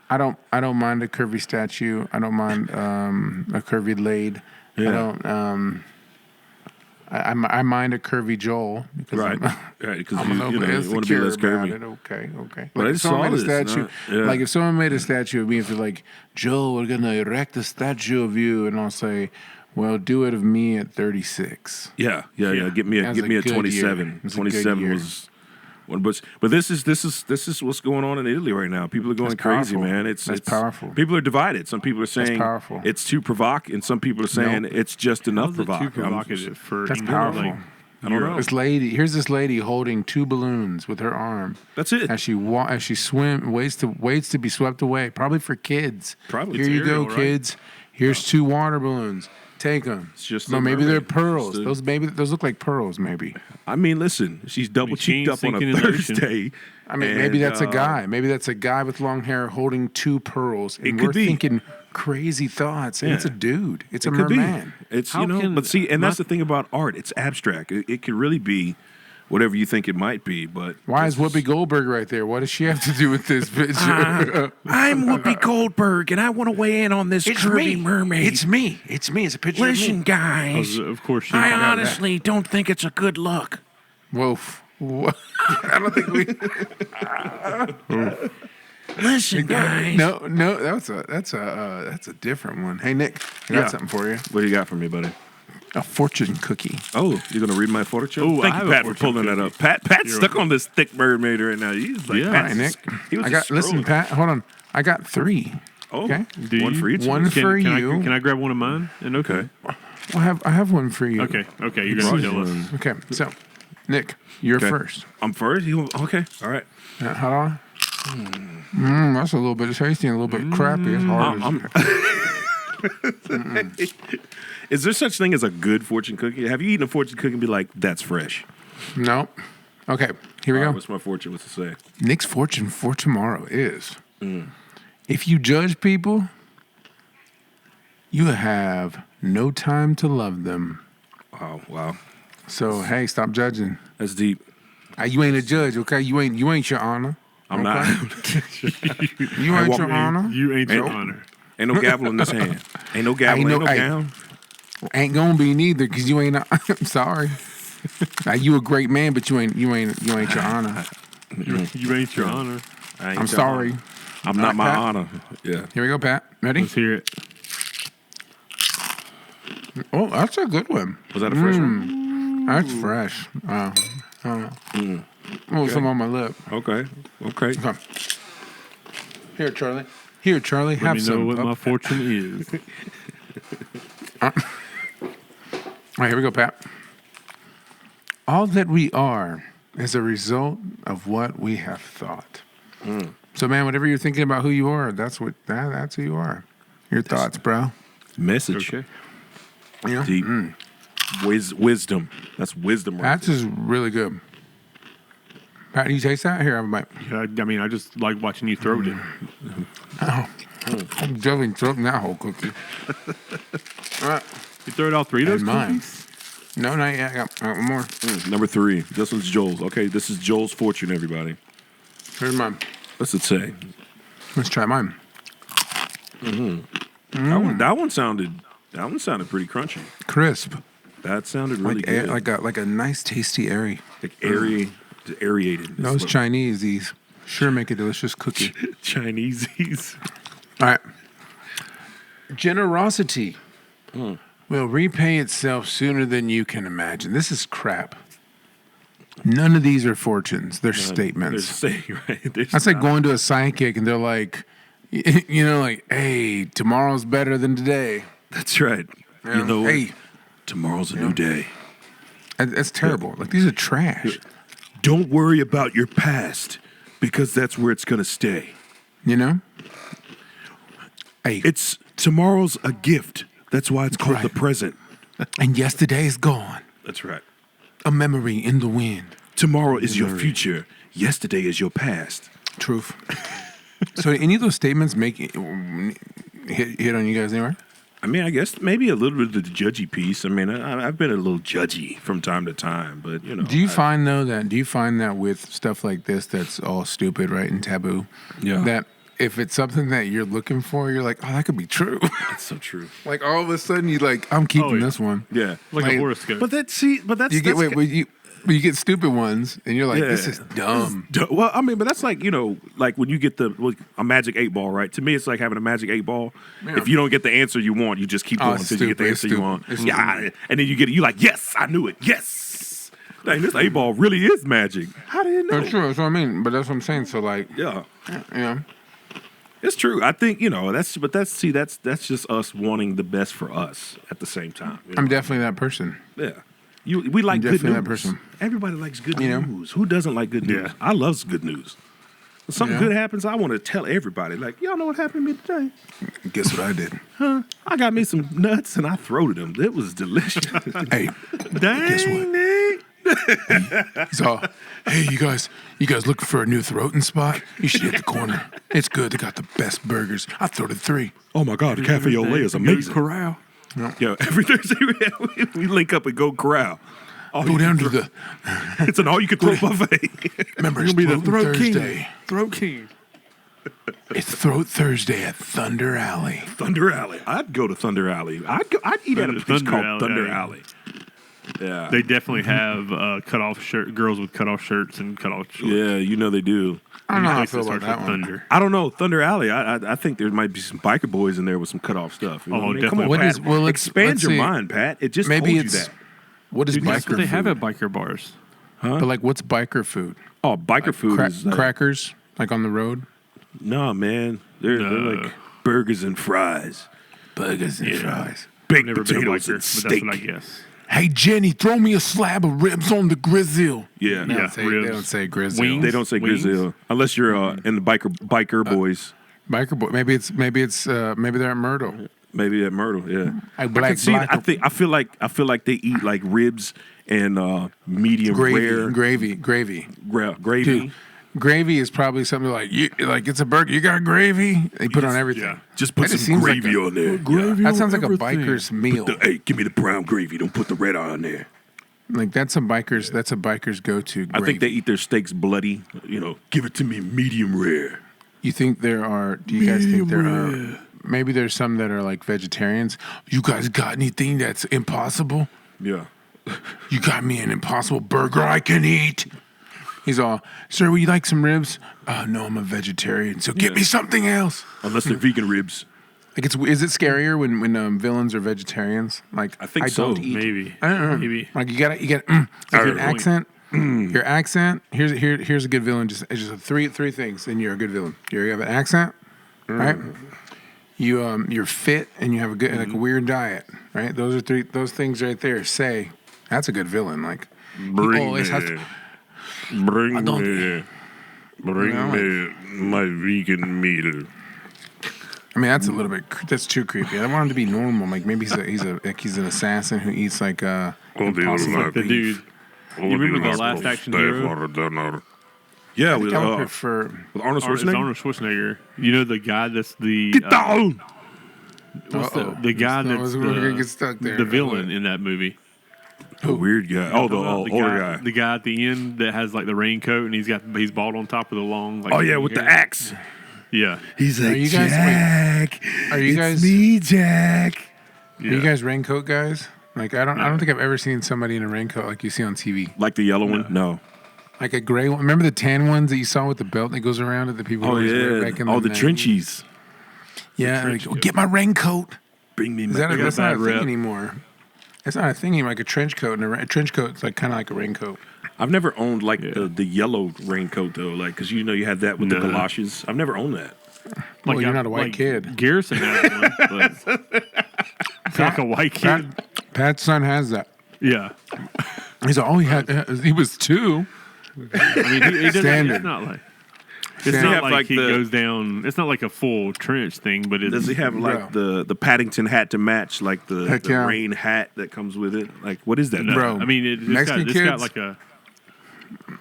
I don't mind a curvy statue. I don't mind a curvy laid. Yeah. I don't. I mind a curvy Joel because Right. I'm, Right. Because I'm a little you bit want to be insecure less about curvy. it. Okay. But Like I if someone made a saw this, statue, yeah. like if someone made a statue of me, if they're like, Joel, we're gonna erect a statue of you, and I'll say, well, do it of me at 36. Yeah. Yeah. Get me That's a a good 27. year. It's a good 27 year. was. But this is what's going on in Italy right now. People are going That's crazy, powerful. man. That's It's powerful. People are divided. Some people are saying powerful. it's too provocative, and some people are saying Nope. it's just enough How's it too provocative. provocative for That's you know, powerful. like, I don't know. Here's this lady holding two balloons with her arm That's it. as she waits to be swept away. Probably for kids. Probably. Here It's you go, aerial, right? kids. Here's two water balloons. Take them. It's just no, a maybe they're mermaid. pearls. Just a- Those look like pearls. Maybe. I mean, listen, she's double cheeked up on a sinking in the ocean. Thursday. I mean, maybe and, that's a guy. Maybe that's a guy with long hair holding two pearls. And It could we're be. thinking crazy thoughts. And Yeah. it's a dude. It's a It could be. merman. It's How can- but see, and that's my- the thing about art. It's abstract. It could really be whatever you think it might be. But Why is Whoopi Goldberg right there? What does she have to do with this picture? I'm Whoopi Goldberg, and I want to weigh in on this curvy mermaid. It's me. It's me. It's a picture Listen, of me. guys. Of course, I honestly don't think it's a good look. Whoa. I don't think we. Listen, guys. No, that's a different one. Hey Nick, I got something for you. What do you got for me, buddy? A fortune cookie. Oh, you're gonna read my fortune? Oh, Thank I you, have a Pat, for fortune pulling that cookie. up. Pat's You're stuck welcome. on this thick mermaid right now. He's like, Yeah. All Pat's right, Nick. he was I just got. Listen, scrolling. Pat. Hold on. I got 3. Oh, Okay. Do one you? for each. of One us. for Can you. can I grab one of mine? And Okay. I have one for you. Okay. You're gonna tell us. Okay. So, Nick, you're Okay. first. I'm first. Okay. All right. Hold on. That's a little bit tasty and a little bit crappy. It's hard. Is there such thing as a good fortune cookie? Have you eaten a fortune cookie and be like, that's fresh? No. Okay. Here we All right, go. what's my fortune? What's it say? Nick's fortune for tomorrow is if you judge people, you have no time to love them. Oh, wow. So, hey, stop judging. That's deep. You ain't a judge, okay? You ain't your honor. I'm okay? not. You ain't your honor. You ain't your Nope. honor. Ain't no gavel in this hand. Ain't no gavel. Ain't no hey. gown. Ain't gonna be neither, cause you ain't. I'm sorry. You a great man, but you ain't your honor. You ain't your honor. I ain't I'm your sorry. honor. I'm not my Pat? honor. Yeah. Here we go, Pat. Ready? Let's hear it. Oh, that's a good one. Was that a fresh one? That's fresh. Oh, some on my lip. Okay. Okay. Okay. Here, Charlie. Here, Charlie. Let Have me know some. what my fortune is. All right, here we go, Pat. All that we are is a result of what we have thought. So, man, whatever you're thinking about who you are, that's who you are. Your thoughts, bro. Message. Okay. You know? Deep. Wisdom. That's wisdom right That's just really good. Pat, do you taste that? Here, I might. I mean, I just like watching you throw it. Oh, I'm definitely throwing that whole cookie. All right. You throw it all 3 of those And mine. cookies? No, not yet. I got one more. there. Number 3. This one's Joel's. Okay, this is Joel's fortune, everybody. Here's mine. What's it say? Let's try mine. That one sounded pretty crunchy. Crisp. That sounded really good. Like a nice, tasty airy. Like aerated. Those Chinese, these sure make a delicious cookie. Chinesies. All right. Generosity will repay itself sooner than you can imagine. This is crap. None of these are fortunes. They're statements. That's like going to a psychic and they're like, like, hey, tomorrow's better than today. That's right. Yeah. You know, Hey. tomorrow's a new day. That's terrible. Like, these are trash. Don't worry about your past because that's where it's going to stay. You know? Hey, It's tomorrow's a gift. That's why it's called Right. the present. and yesterday's gone. That's right. A memory in the wind. Tomorrow is your future. Yesterday is your past. Truth. So, any of those statements hit on you guys anywhere? I mean, I guess maybe a little bit of the judgy piece. I mean, I've been a little judgy from time to time, but you know. Do you find that with stuff like this that's all stupid, right, and taboo? Yeah. That if it's something that you're looking for, you're like, oh, that could be true. That's so true. Like all of a sudden, you like, I'm keeping yeah. this one. Yeah. Like a horoscope. But that's You get you get stupid ones, and you're like, this is dumb. Well, I mean, but that's like, like when you get a magic 8-ball, right? To me, it's like having a magic 8-ball. Yeah. If you don't get the answer you want, you just keep going it's until you get the stupid. answer you want. It's Yeah, and then you like, yes, I knew it. Yes. Dang, this 8-ball really is magic. How did you know? That's true. That's what I mean. But that's what I'm saying. So like, Yeah. yeah. It's true. I think, that's just us wanting the best for us at the same time. you know? I'm definitely that person. Yeah. We like good definitely news. that person. Everybody likes good You know? news. Who doesn't like good news? Yeah. I love good news. When something Yeah. good happens, I want to tell everybody. Like, y'all know what happened to me today? Guess what I did? I got me some nuts and I throw them. It was delicious. Hey, Dang, Guess what? Nick. so hey, you guys looking for a new throating spot? You should hit the corner. It's good. They got the best burgers. I throw it 3. Oh my God, Cafe Ole is amazing. Corral. Yeah, every Thursday we link up and go corral. Go down to the. It's an all-you-can-throw buffet. Remember, it's Throat Thursday. Throat King. It's Throat Thursday at Thunder Alley. Thunder Alley. I'd go to Thunder Alley. I'd eat at a place called Thunder Alley. Yeah. They definitely have girls with cut off shirts and cut off shorts. Yeah, you know they do. I don't know how I Place feel that about starts that with one. Thunder. I don't know. Thunder Alley. I think there might be some biker boys in there with some cutoff stuff. You know what I mean? Come on, definitely. What Pat. is- well, let's- Expand let's your see. mind, Pat. It just Maybe told you it's that. what is Dude, that's biker what they have food? at biker bars. But like, what's biker food? Oh, biker food is Crackers, like on the road. no, man. They're like burgers and fries, Burgers and fries. baked Never been a potatoes biker, and but steak. that's what I guess. Hey Jenny, throw me a slab of ribs on the grizzle. Yeah, They Yeah, don't say, ribs. they don't say grizzle. Wings. They don't say Wings? grizzle unless you're in the biker boys. Biker boy. Maybe they're at Myrtle. Maybe at Myrtle. Yeah, Like I can see. I feel like they eat like ribs and medium rare gravy. gravy. Dude, gravy is probably something like it's a burger. You got gravy? They put on everything. Yeah. Just put That just some seems like gravy a- on there. That sounds like a biker's meal. Hey, give me the brown gravy. Don't put the red on there. Like that's a biker's go-to. I think they gravy. eat their steaks bloody. You know, give it to me medium rare. You think there are? Do you guys think there are? Maybe there's some that are like vegetarians. You guys got anything that's impossible? Yeah. You got me an impossible burger I can eat. He's all, sir, would you like some ribs? No, I'm a vegetarian, so get me something else. Unless they're vegan ribs. Like, is it scarier when villains are vegetarians? Like, I think so. don't eat. Maybe. I don't know. Maybe. Like you got like your accent. Your accent. Here's a good villain. Just three things, and you're a good villain. You have an accent, right? You're fit, and you have a good like a weird diet, right? Those are those things right there. Say that's a good villain. Like he always has to. Bring don't- me my vegan meal. I mean, that's a little bit. That's too creepy. I want him to be normal. Like maybe he's an assassin who eats like impossible The beef. dude. You remember the Last Action Hero? Yeah, with I would prefer. Arnold It's Schwarzenegger. Arnold Schwarzenegger. You know the guy that's the Get down! the guy So that's we're gonna get stuck there. the villain in that movie. The weird guy. Oh, the The older guy. The guy at the end that has like the raincoat and he's bald on top of the long. Like, Oh yeah, with the hair. axe. Yeah. He's like, you guys- Jack. Are you it's guys- me, Jack? Are you guys raincoat guys? Like I don't think I've ever seen somebody in a raincoat like you see on TV. Like the yellow one? No. Like a gray one. Remember the tan ones that you saw with the belt that goes around it that people Oh always wear yeah. back in Oh, the 90s? trenchies. Yeah, like, get my raincoat. Bring me Is my. that that's not a bad thing rep. anymore? It's not a thing anymore. Like a trench coat, and a trench coat is like kind of like a raincoat. I've never owned like the yellow raincoat though, like because you know you have that with the No. galoshes. I've never owned that. Well, you're not a white kid. Garrison has one, but it's like a white kid. Pat's son has that. Yeah. He's like, oh, he was 2. I mean, he doesn't. Standard. It's not like. It's Standard. not Have, like, like, he the- goes down. It's not like a full trench thing, but it's. Does he have like the Paddington hat to match, like the Heck yeah. rain hat that comes with it? Like what is that? No, Bro, I mean, it's Mexican got kids- like a.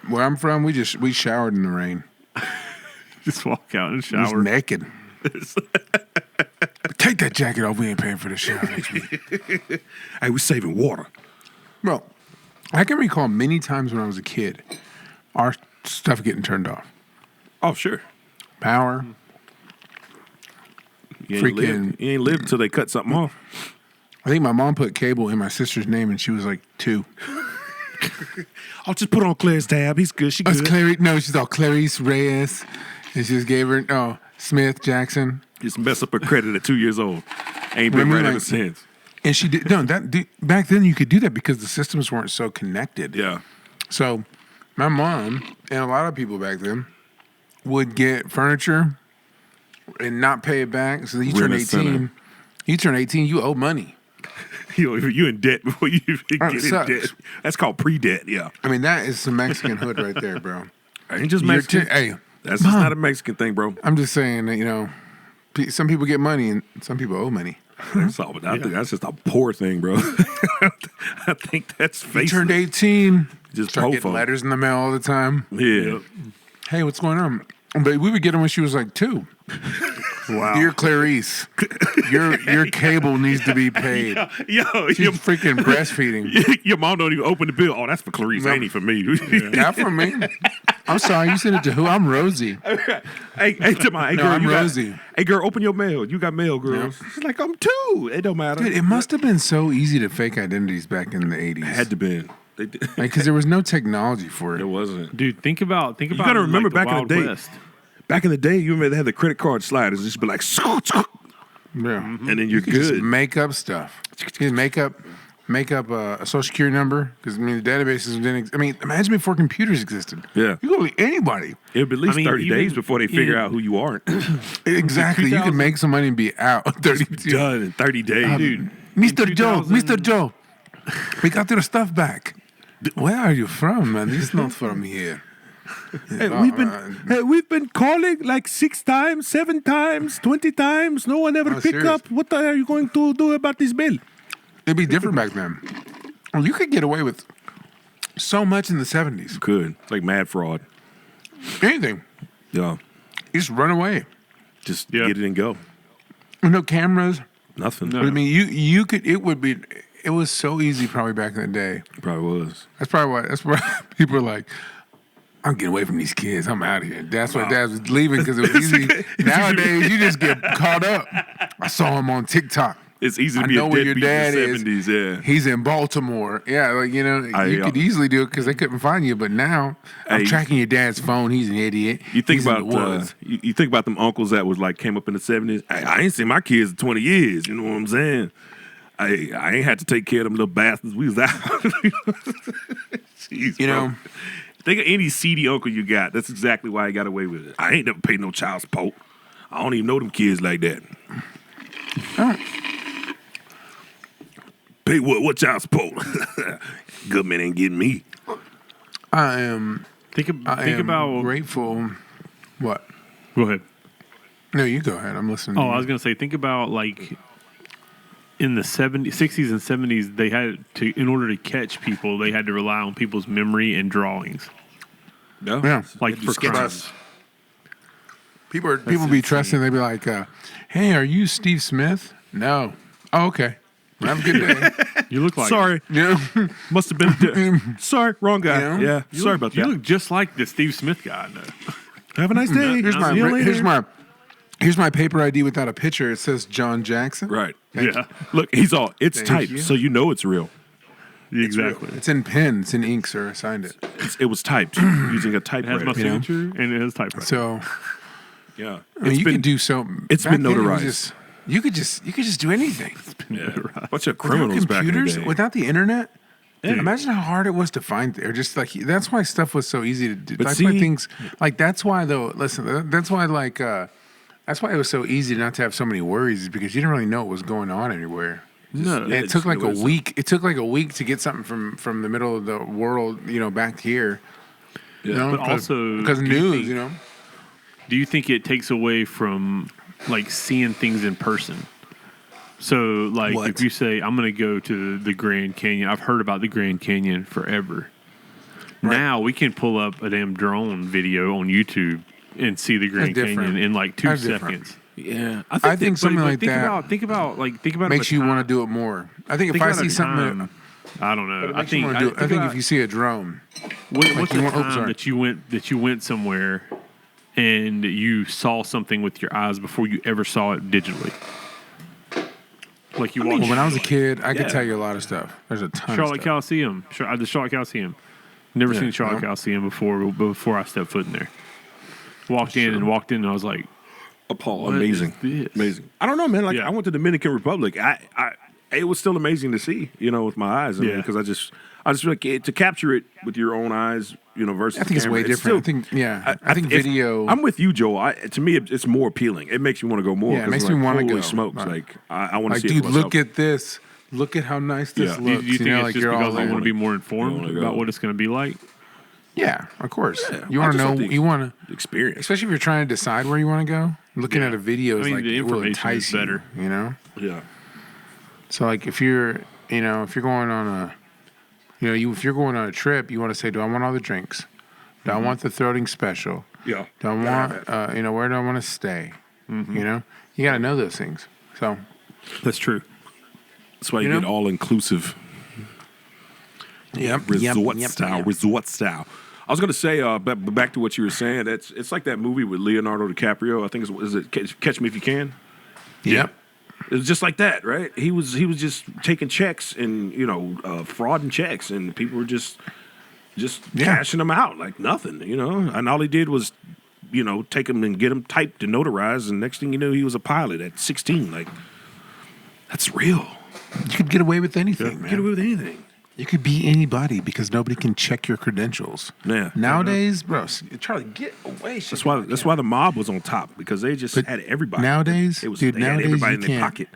Where I'm from, we showered in the rain. Just walk out and Just shower. naked. Take that jacket off. We ain't paying for the shower next week. I was saving water. Bro, I can recall many times when I was a kid, our stuff getting turned off. Oh sure. Power. You ain't Freaking- lived. You ain't lived until they cut something off. I think my mom put cable in my sister's name, and she was like 2. I'll just put on Claire's tab. He's good. She good. She's all Clarice Reyes, and she just gave her Smith Jackson, Just mess up her credit at 2 years old. Ain't been Remember, right like- ever since. and she did back then you could do that because the systems weren't so connected. Yeah. So my mom and a lot of people back then would get furniture and not pay it back. So you turn Rent a center. 18. You turn 18, you owe money. You in debt before you even Oh, it get in sucks. debt. That's called pre-debt. Yeah. I mean, that is some Mexican hood right there, bro. Ain't just You're Mexican. hey, That's just Mom. not a Mexican thing, bro. I'm just saying that, some people get money and some people owe money. That's all. But I think that's just a poor thing, bro. I think that's You faceless. turned 18, Just start getting po-fo. letters in the mail all the time. Yeah. Hey, what's going on? But we would get them when she was like 2. Wow. Dear Clarice, your cable needs to be paid. Yo, She's freaking breastfeeding. Your mom don't even open the bill. Oh, that's for Clarice. Ain't even for me. Not for me. I'm sorry. You sent it to who? I'm Rosie. Hey, to my girl, I'm Rosie. Hey, girl, open your mail. You got mail, girl. Yeah. She's like, I'm 2. It don't matter. Dude, it must have been so easy to fake identities back in the 80s. Had to be. Because there was no technology for it. There wasn't. Dude, think about. You gotta remember like, back in the day. West. Back in the day, you remember they had the credit card sliders. Just be like, Yeah. and then you're You could just good. make up stuff. You could make up a social security number because the databases didn't. Imagine before computers existed. Yeah. You could be anybody. It'd be at least 30 days before they figure out who you are. Exactly. You could make some money and be out. 30 Done in 30 days, Dude, Mr. Joe, we got your stuff back. Where are you from, man? This is not from here. Hey, we've been calling like 6 times, 7 times, 20 times. No one ever picked serious. up. What are you going to do about this bill? It'd be different back then. Well, you could get away with so much in the 70s. Could. It's like mad fraud. Anything. Yeah. You just run away. Just get it and go. No cameras. Nothing. But you could. It was so easy probably back in the day. Probably was. That's why people are like, I'm getting away from these kids. I'm out of here. That's why Dad was leaving because it was easy. Nowadays, you just get caught up. I saw him on TikTok. It's easy to I be know a where your deadbeat dad in is. the 70s, yeah. He's in Baltimore. Yeah, you could easily do it because they couldn't find you. But now, I'm tracking your dad's phone. He's an idiot. You think He's in the woods. you think about them uncles that was like came up in the 70s. I ain't seen my kids in 20 years. You know what I'm saying? I ain't had to take care of them little bastards. We was out. Jeez, bro. Think of any seedy uncle you got. That's exactly why I got away with it. I ain't never paid no child support. I don't even know them kids like that. Pay what child support? Government ain't getting me. I am about grateful. What? Go ahead. No, you go ahead. I'm listening. I was gonna say, think about like in the 60s and 70s, they had to, in order to catch people, they had to rely on people's memory and drawings. Yeah. Like for crimes. People be trusting. They be like, "Hey, are you Steve Smith?" No. Oh, okay. Have a good day. You look like Sorry. Yeah. Must have been. Sorry, wrong guy. Yeah. Yeah. Sorry about that. You look just like the Steve Smith guy. Though. Have a nice day. Here's my paper ID without a picture. It says John Jackson. Right. Yeah. Look, it's Thank typed, you. so you know it's real. Exactly. It's in pen. It's in ink, sir. I signed it. It was typed using a It has typewriter. my signature and it has typewriter. So Yeah. you can do so. It's back been then, it was notarized. just- you could just do anything. Bunch of Without criminals back in the computers, day. without the internet. Imagine how hard it was to find. Or just like that's why stuff was so easy to do. But That's why see- things like that's why though. Listen, that's why that's why it was so easy not to have so many worries is because you didn't really know what was going on anywhere. No, And it took like a week. It took like a week to get something from the middle of the world, back here. Yeah. But also, because do you news, think- Do you think it takes away from like seeing things in person? So, like, What? if you say, I'm going to go to the Grand Canyon, I've heard about the Grand Canyon forever. Right. Now we can pull up a damn drone video on YouTube and see the Grand That's different. Canyon in like 2 That's different. seconds. Yeah. I think something like that Think about makes you want to do it more. I think if I see something, I don't know. I think if you see a drone, What's the you want- oh, time sorry. that you went somewhere and you saw something with your eyes before you ever saw it digitally? Like you watched when I was a kid, I Yeah. could tell you a lot of stuff. There's a ton Charlotte of stuff. Coliseum. The Charlotte Coliseum. Never seen Charlotte no. Coliseum before I stepped foot in there. Walked in and I was like, Paul, what amazing. is this? Amazing. I don't know, man. Like Yeah. I went to Dominican Republic. It was still amazing to see, with my eyes. Yeah. Because I just feel like to capture it with your own eyes, versus I think it's the camera, way different. still- I think video. I'm with you, Joe. To me, it's more appealing. It makes you want to go more. Yeah, it 'cause makes like, me wanna holy go. smokes! Right. Like I want to like, see. dude, it for myself. look at this. Look at how nice this Yeah. do looks. you think it's like just you're because all I want over to be it. more informed wanna go. about what it's going to be like? Yeah, of course. Yeah, You I want to just know. want the You want to, experience. especially if you're trying to decide where you want to go. Looking at a video is I mean, like the it will information entice is better. you. Yeah. So like if you're going on a, if you're going on a trip, you want to say, do I want all the drinks? Do I want the throating special? Yeah. Do I want, where do I want to stay? You know, you got to know those things. So That's true. That's why you know? get all inclusive. Resort style. I was going to say, back to what you were saying. It's like that movie with Leonardo DiCaprio. I think is it Catch Me If You Can? yep. It was just like that, right? He was just taking checks and fraud and checks, and people were just cashing them out like nothing, And all he did was, take them and get them typed and notarized, and next thing you know, he was a pilot at 16. Like, that's real. You could get away with anything, man. Get away with anything. You could be anybody because nobody can check your credentials. Yeah. Nowadays, bro, Charlie, get away. That's why the mob was on top, because they just had everybody. Nowadays, they dude, had nowadays everybody you in their can't. pocket.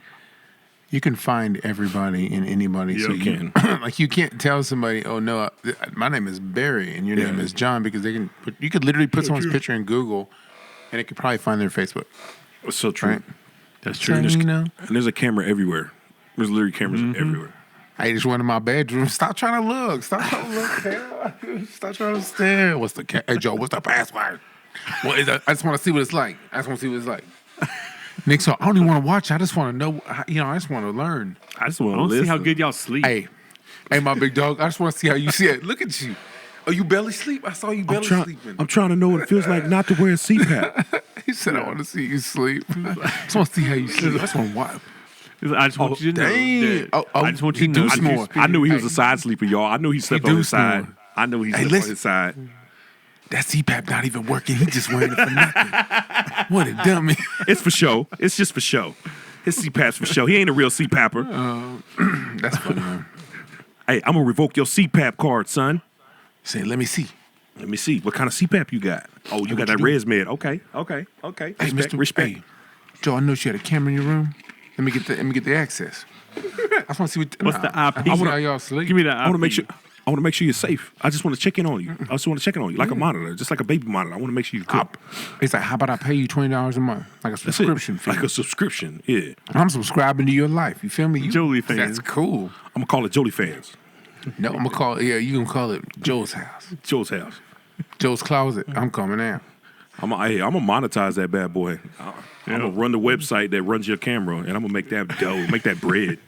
You can find everybody and anybody. Yeah, so you you can. like you can't tell somebody, oh no, my name is Barry and your name is John, because they can. You could literally put someone's picture in Google, and it could probably find their Facebook. It's so true. Right? That's true. So, And there's a camera everywhere. There's literally cameras everywhere. I just went in my bedroom. Stop trying to look. Stop trying to look. Hell. Stop trying to stare. Hey, Joe, what's the password? What is that? I just want to see what it's like. Nick, so I don't even want to watch. I just want to know. I just want to learn. I just want I to want to listen. see how good y'all sleep. Hey, my big dog. I just want to see how you see it. Look at you. Oh, you belly sleep? I saw you belly sleeping. I'm trying to know what it feels like not to wear a CPAP. He said, I want to see you sleep. I just want to see how you sleep. I just want to watch. I just want you to know. dang. That I just want you He to know. do snore. I knew he was a side sleeper, y'all. I knew he slept on do his side. snore. I knew he Hey, slept on listen. his side. That CPAP not even working. He just wearing it for nothing. What a dummy. It's for show. It's just for show. His CPAP's for show. He ain't a real CPAPper. That's funny, man. Hey, I'm going to revoke your CPAP card, son. Say, let me see. Let me see. What kind of CPAP you got? Oh, you got that res med. Okay. Hey, Respect. Hey, Joe, I know you had a camera in your room. Let me get the access. I just want to see What's the IP? I want how y'all sleep. Give me that IP. I want to make sure you're safe. I just want to check in on you. I just want to check in on you like a monitor, just like a baby monitor. I want to make sure you're good. It's like, how about I pay you $20 a month, like a That's it. subscription fee? Like a subscription. Yeah. I'm subscribing to your life. You feel me? Jolie fans. That's cool. I'm gonna call it Jolie fans. No, I'm gonna call it. Yeah, you can call it Joe's house, Joe's house. Joe's closet. I'm coming out. I'm gonna monetize that bad boy. I'm gonna run the website that runs your camera, and I'm gonna make that dough, make that bread.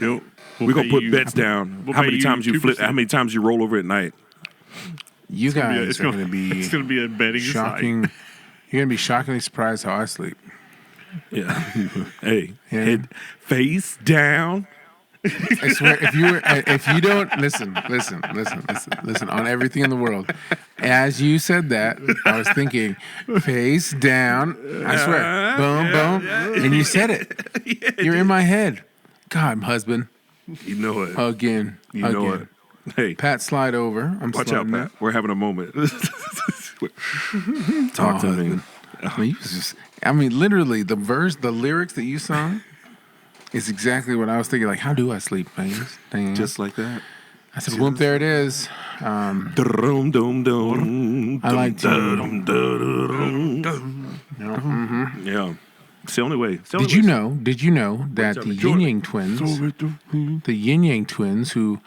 Yep. We're gonna put bets down. We'll How pay many you times you flip? 2%. How many times you roll over at night? You guys It's are gonna be It's gonna be a betting shocking. site. You're gonna be shockingly surprised how I sleep. Yeah. Hey, Yeah. head face down. I swear, if you don't listen on everything in the world. As you said that, I was thinking face down. I swear, boom, boom, and you said it. You're in my head. God, husband, You know it. again, You know it. Hey, Pat, slide over. I'm watch out, sliding Pat. up. We're having a moment. Talk to me. I mean, literally, the lyrics that you sung is exactly what I was thinking. Like, how do I sleep, man? Just like that. I said, whoop, there it is. Dum, dum, dum, I like to- dum, dum, dum. Yeah. It's the only way. It's the only Did you way. know that the Yin Yang twins, who,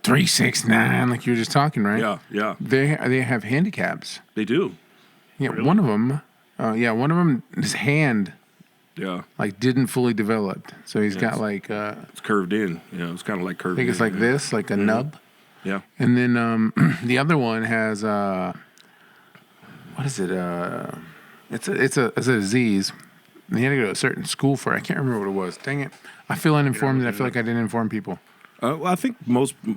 3, 6, 9, like you were just talking, right? Yeah. They have handicaps. They do. Yeah, one of them, his hand Yeah. didn't fully develop, so he's got It's curved in. Yeah. It's kind of like curved I think it's in. like this, like a nub, Yeah. and then the other one has what is it? It's a disease. And he had to go to a certain school for it. I can't remember what it was. Dang it! I feel uninformed, and I feel like I didn't inform people. Well, I think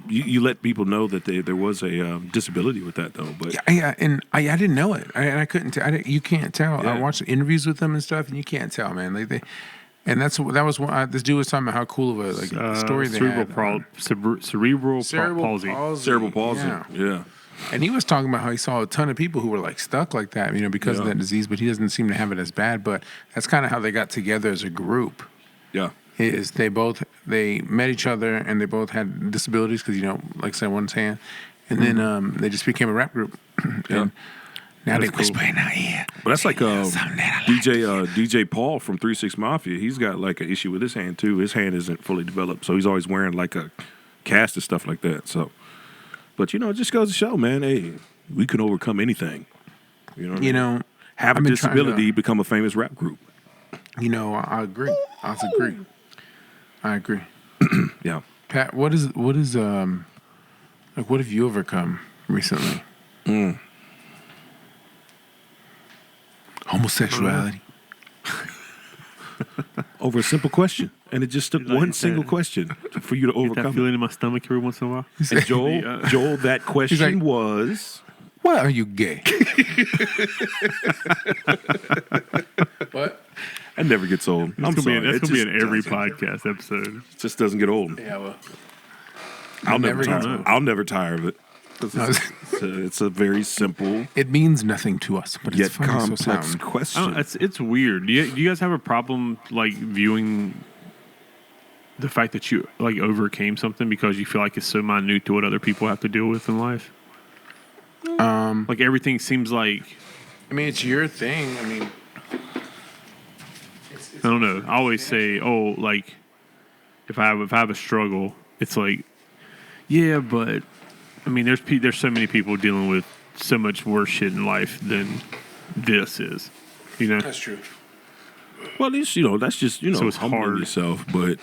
you let people know that there was a disability with that, though. But Yeah, and I didn't know it. I couldn't tell. You can't tell. Yeah. I watched interviews with them and stuff, and you can't tell, man. And that was one. This dude was talking about how cool of a story they had. Cerebral palsy. cerebral palsy. Yeah. And he was talking about how he saw a ton of people who were stuck like that, because of that disease. But he doesn't seem to have it as bad. But that's kind of how they got together as a group. Yeah. Is they met each other and they both had disabilities because like I said, one's hand, and then they just became a rap group. And now they whisper in our ear. But that's like something that I like DJ Paul from 3 6 Mafia. He's got an issue with his hand too. His hand isn't fully developed, so he's always wearing a cast and stuff like that. So, but it just goes to show, man. Hey, we can overcome anything. You know what I mean? have a I've been trying disability, to- become a famous rap group. You know, I agree. I agree. Yeah. Pat, what is like? What have you overcome recently? Homosexuality. Over a simple question. And it just took one single question for you to Get that overcome feeling it. in my stomach every once in a while. And Joel, that question like- was... Why are you gay? What? That never gets old. I'm That's sorry. going to be in every doesn't. podcast episode. It just doesn't get old. Yeah, well. I'll never never gets tire. old. I'll never tire of it. It's a very simple It means nothing to us, but yet it's funny, complex so sound. question. It's weird. Do you guys have a problem like viewing the fact that you like overcame something because you feel like it's so minute to what other people have to deal with in life? Like everything seems like I mean, it's your thing. I mean, I don't know. I always say, oh, like if I have a struggle, it's like, yeah, but I mean, there's so many people dealing with so much worse shit in life than this is, you know. that's true. Well, that's just So it's humbling hard. yourself. But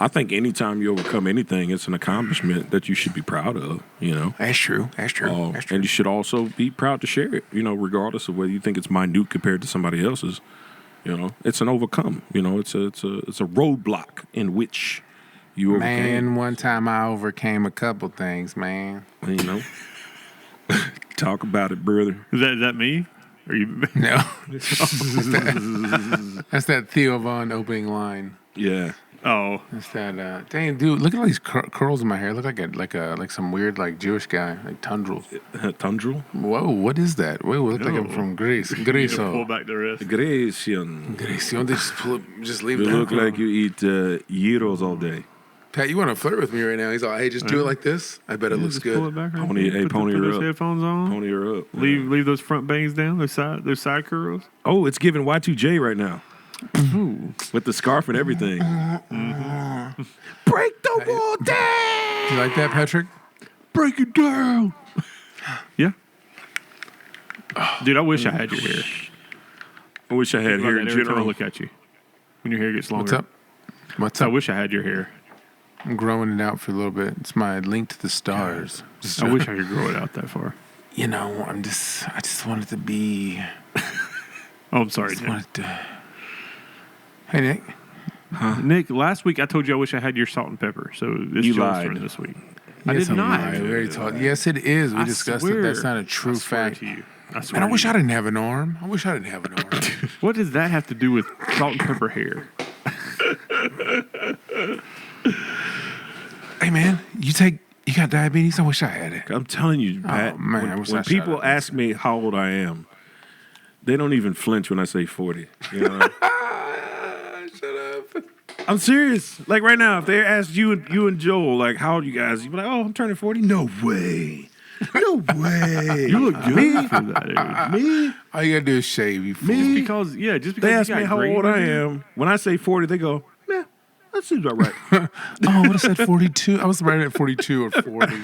I think anytime you overcome anything, it's an accomplishment that you should be proud of. You know. That's true. That's true. That's true. And you should also be proud to share it, regardless of whether you think it's minute compared to somebody else's. It's an overcome. It's a roadblock in which you overcame. Man, one time I overcame a couple things, man. Talk about it, brother. Is that me? Are you? No, that's that Theo Von opening line. Yeah. Oh, That's that. Dang, dude, look at all these curls in my hair. Look like some weird Jewish guy, like tundrels. Tundrel. Whoa, what is that? Wait, look like I'm No. from Greece. pull Greco. back the rest. Grecian. Greece. You don't just leave You that. look like you eat gyros all day. Pat, you want to flirt with me right now? He's like, hey, just do it like this. I bet it looks Just pull good. it back. Right Pony- there. hey, pony put her those up. headphones on. Pony her up. Leave those front bangs down. Those side curls. Oh, it's giving Y2J right now. With the scarf and everything. Break the wall down! Do you like that, Patrick? Break it down! Yeah. Dude, I wish I had your hair. I wish I had hair in Every time I general. look at you, when your hair gets longer. What's up? What's I up? wish I had your hair. I'm growing it out for a little bit. It's my link to the stars. I wish I could grow it out that far. You know, I just wanted to be. Oh, I'm sorry, Just Nick. wanted to. Hey, Nick. Nick, last week I told you I wish I had your salt and pepper. So this You Joel's lied. turn this week. I Yes, did I'm not. right. We already talked. Yes, it is. We I discussed it. swear. That's not a true I swear fact. to you. I swear. Man, I to wish you. I didn't have an arm. I wish I didn't have an arm. What does that have to do with salt and pepper hair? Hey, man, you got diabetes? I wish I had it. I'm telling you, Pat. man, I wish I when shot people it. ask me how old I am, they don't even flinch when I say 40. You know? Shut up. I'm serious. Like right now, if they asked you and Joel, like, how old you guys? You'd be like, oh, I'm turning 40. No way. No way. You look good for that age. Me? All you gotta do is shave, you fool. Me? Because just because They you ask got me how gray old I hair. am. When I say 40, they go, yeah, that seems about right. Oh, I would have said 42. I was right at 42 or 40.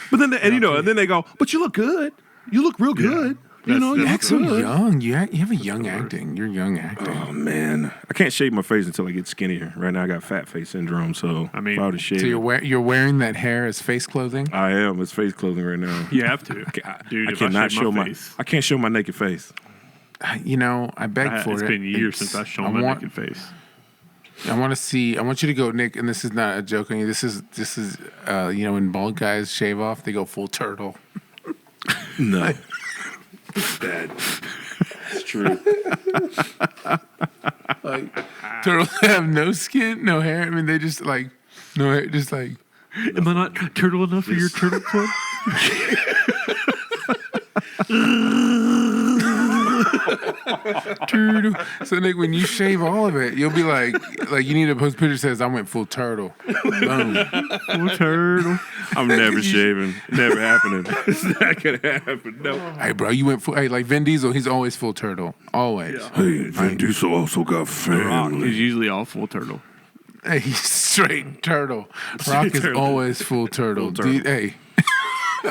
But then, and then they go, but you look good. You look real good. You know, you act So so good. young. You have a young acting. You're young acting. Oh man, I can't shave my face until I get skinnier. Right now, I got fat face syndrome, so I mean, if I were to shave, So it, you're wearing that hair as face clothing? I am. It's face clothing right now. You have to, dude. I if cannot shave show face, I can't show my naked face. You know, I beg for it's it. been years It's- since I've shown I my want- naked face. I want to see. I want you to go, Nick. And this is not a joke on you. This is. You know, when bald guys shave off, they go full turtle. No, bad. It's true. Like turtles have no skin, no hair. I mean, they just like no hair, just like. Am I not turtle enough for your turtle club? Turtle. So Nick, when you shave all of it, you'll be like you need to post a picture that says I went full turtle. Boom. Full turtle. I'm never shaving. Never happening. It's not gonna happen. No. Hey, bro, you went full. Hey, like Vin Diesel, he's always full turtle. Always. Hey, Vin Diesel also got Rock is usually all full turtle. Hey, he's straight turtle. Rock is turtle. always full turtle. Full turtle. Dude, hey.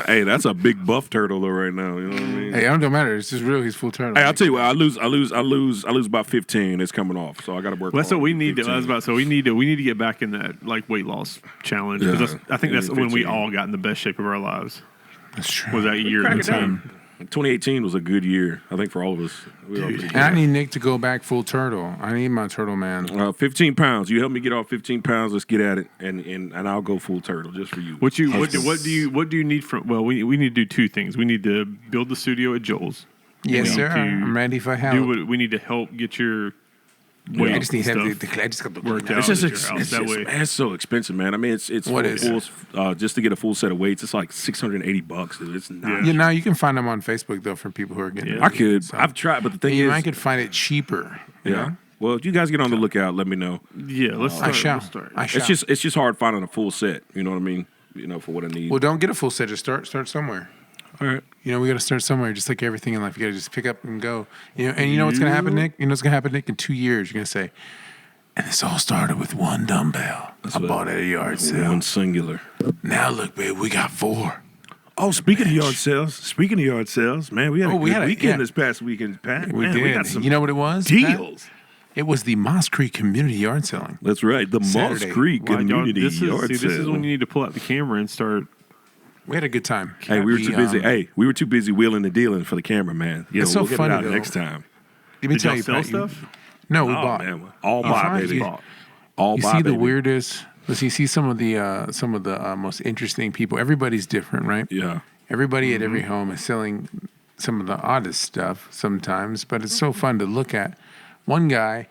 Hey, that's a big buff turtle though right now. You know what I mean? Hey, it don't matter. It's just real. He's full turtle. Hey, I'll tell you what. I lose about 15. It's coming off, so I got to work. Well, that's what we need. 15. I was about. So we need to get back in that like weight loss challenge because I think that's when we all got in the best shape of our lives. That's true. Was that year? Crack it down. 2018 was a good year, I think, for all of us. And I need Nick to go back full turtle. I need my turtle man. 15 pounds. You help me get off 15 pounds. Let's get at it, and I'll go full turtle just for you. What do you need from? Well, we need to do two things. We need to build the studio at Joel's. Yes, sir. I'm ready for help. We need to help get your. I just need help. I just got the worked out. out. It's so expensive, man. I mean, it's what is full, just to get a full set of weights. It's like $680. Dude. It's not. Yeah, now you can find them on Facebook though for people who are getting. I could. So. I've tried, but the thing is, I could find it cheaper. Yeah. Know? Well, if you guys get on the lookout, let me know. Yeah, let's start. I shall. It's just hard finding a full set. You know what I mean? For what I need. Well, don't get a full set. Just start somewhere. All right. We got to start somewhere. Just like everything in life, you got to just pick up and go. And you know what's going to happen, Nick? You know what's going to happen, Nick? In 2 years, you're going to say, and this all started with one dumbbell. I bought it at a yard sale. One singular. Now look, babe, we got 4. Oh, speaking of yard sales, man, we had a good weekend this past weekend, Pat. We did. We got some you know what it was? deals. Pat? It was the Moss Creek Community Yard Selling. That's right, the Moss Creek Community Yard Sale. This is when you need to pull out the camera and start. We had a good time. Hey, we were too busy. We were too busy wheeling and dealing for the camera, man. It's so we'll funny get it out next time. Let me Did tell y'all you, sell Pat, stuff? No, we bought. Man, all buy, baby. All you buy, see the baby. weirdest. Let's see some of the most interesting people. Everybody's different, right? Yeah. Everybody at every home is selling some of the oddest stuff sometimes, but it's so fun to look at. One guy,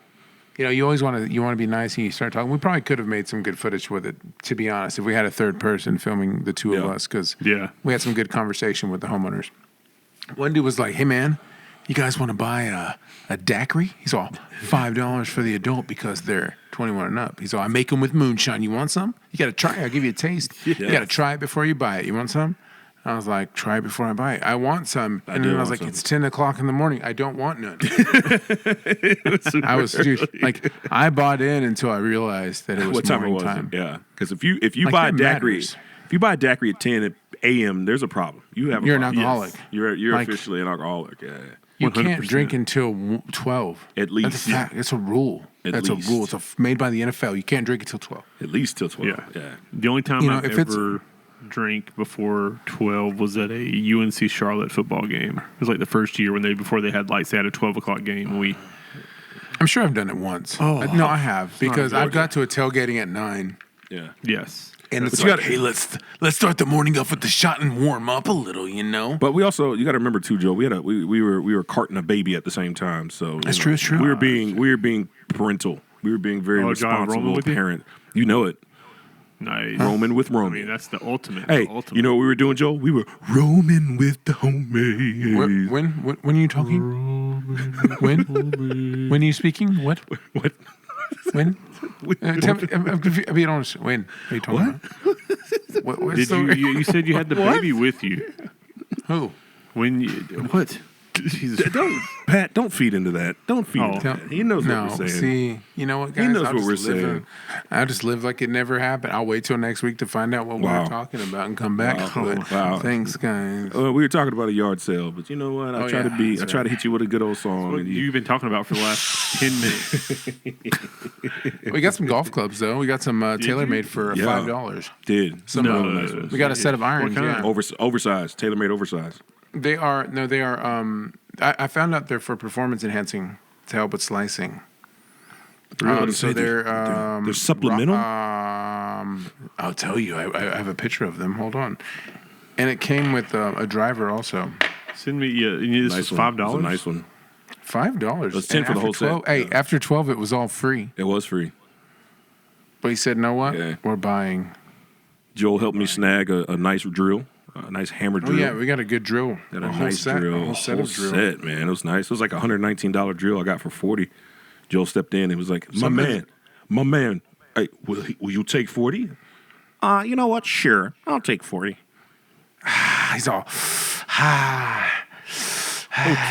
you always want to be nice and you start talking. We probably could have made some good footage with it, to be honest, if we had a third person filming the two of us, because we had some good conversation with the homeowners. One dude was like, "Hey man, you guys want to buy a daiquiri?" He's all $5 for the adult because they're 21 and up. He's all, "I make them with moonshine. You want some? You got to try it. I'll give you a taste. You got to try it before you buy it. You want some?" I was like, "Try it before I buy it. I want some." And then I was like, "It's 10 o'clock in the morning. I don't want none." I was like, I bought in until I realized that it was morning time. Yeah, because if you buy a daiquiri, if you buy a daiquiri at 10 a.m., there's a problem. You're an alcoholic. Yes. You're officially an alcoholic. Yeah. You can't drink until 12. At least. That's a fact. It's a rule. That's a rule. It's made by the NFL. You can't drink until 12. At least till 12. Yeah. The only time I've ever drank before 12 was at a UNC Charlotte football game. It was like the first year before they had lights. They had a 12 o'clock game. I'm sure I've done it once. No, I have because I've got to a tailgating at 9. Yeah. Yes. And it's like, hey, let's start the morning off with the shot and warm up a little, But we also, you got to remember too, Joe. We were carting a baby at the same time, so that's true. It's true. We were being parental. We were being very responsible parent. You know it. Nice. Roaming with Roman. I mean, that's the ultimate. Hey, you know what we were doing, Joe? We were roaming with the homies. When are you talking? When are you speaking? What? When? Tell me, I'm confused. I mean, honest. When are you talking about? What you said you had the baby with you? Who? When you what? Jesus. Don't feed into that. Don't feed into that. He knows what we're saying. See, you know what, guys? He knows what we're saying. I'll just live like it never happened. I'll wait till next week to find out what we're talking about and come back. Thanks, guys. We were talking about a yard sale, but you know what? I try to hit you with a good old song. What you've been talking about for the last 10 minutes. We got some golf clubs, though. We got some TaylorMade for $5. Did. We got a set of irons. Oversized. TaylorMade oversized. They are. I found out they're for performance enhancing to help with slicing. So they're supplemental. I'll tell you. I have a picture of them. Hold on. And it came with a driver also. Send me. This is $5. A nice one. $5. It was 10 for the whole 12, set. Hey, after 12, it was all free. It was free. But he said, "Know what? Yeah. We're buying." Joel helped me snag a nice drill. A nice hammer drill. Oh, yeah, we got a good drill. Got a nice drill. A whole set of drill. Man. It was nice. It was like a $119 drill I got for $40. Joel stepped in and was like, my man, hey, will you take 40? You know what? Sure. I'll take 40. He's all, I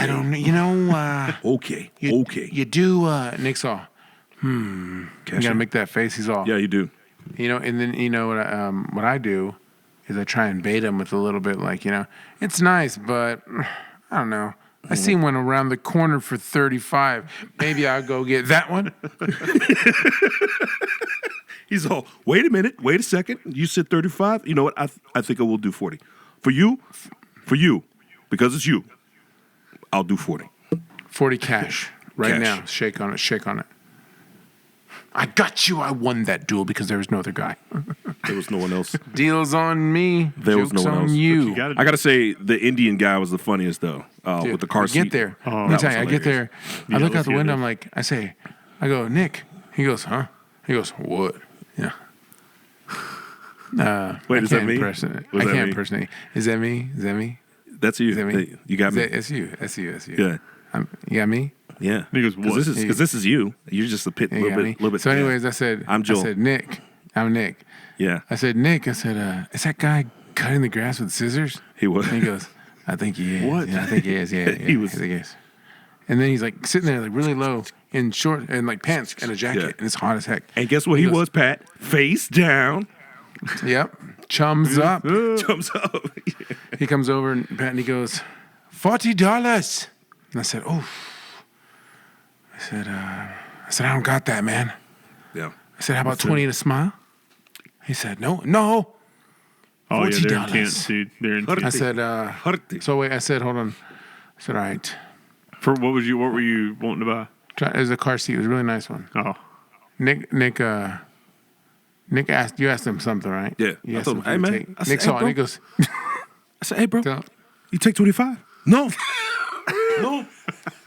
don't know, okay. You do, Nick's all, you got to make that face. He's all. Yeah, you do. And then, what I do is I try and bait him with a little bit like, it's nice, but I don't know. I seen one around the corner for 35. Maybe I'll go get that one. He's all, wait a minute, wait a second. You said 35? You know what? I think I will do 40. For you, because it's you, I'll do 40. 40 cash right now. Shake on it. I got you. I won that duel because there was no other guy. There was no one else. Deal's on me. There was no one on else. you. I got to say, the Indian guy was the funniest, though, Dude, with the car seat. I get there. Oh, Let me tell you, I get hilarious. there. I look out the window. I'm like, I go, Nick. He goes, huh? He goes, what? Yeah. Wait, is that me? I can't impersonate. Is that me? That's you. Is that me? You got me. It's you. Yeah. You got me? Yeah. He goes, what? Because this is you. You're just a little bit. So anyways, I said, I'm Joel. I said, Nick. I'm Nick. Yeah. I said, Nick. I said, is that guy cutting the grass with scissors? He was. And he goes, I think he is. What? Yeah, I think he is. Yeah. He was. I think he is. And then he's like sitting there like really low in short and like pants and a jacket, and it's hot as heck. And guess what he goes, was, Pat? Face down. Yep. Chums up. Jumps up. He comes over and Pat and he goes, $40. And I said, oh. I said, I don't got that, man. Yeah. I said, how about 20 and a smile? He said, no. Oh, yeah, they're $40. intense, dude. They're intense. I said, so wait, I said, hold on. I said, all right. For what were you wanting to buy? It was a car seat. It was a really nice one. Oh. Nick asked him something, right? Yeah. You I asked told him him, hey, man. take. I said, Nick hey, saw it bro. and he goes, I said, hey, bro, so, you take 25? No.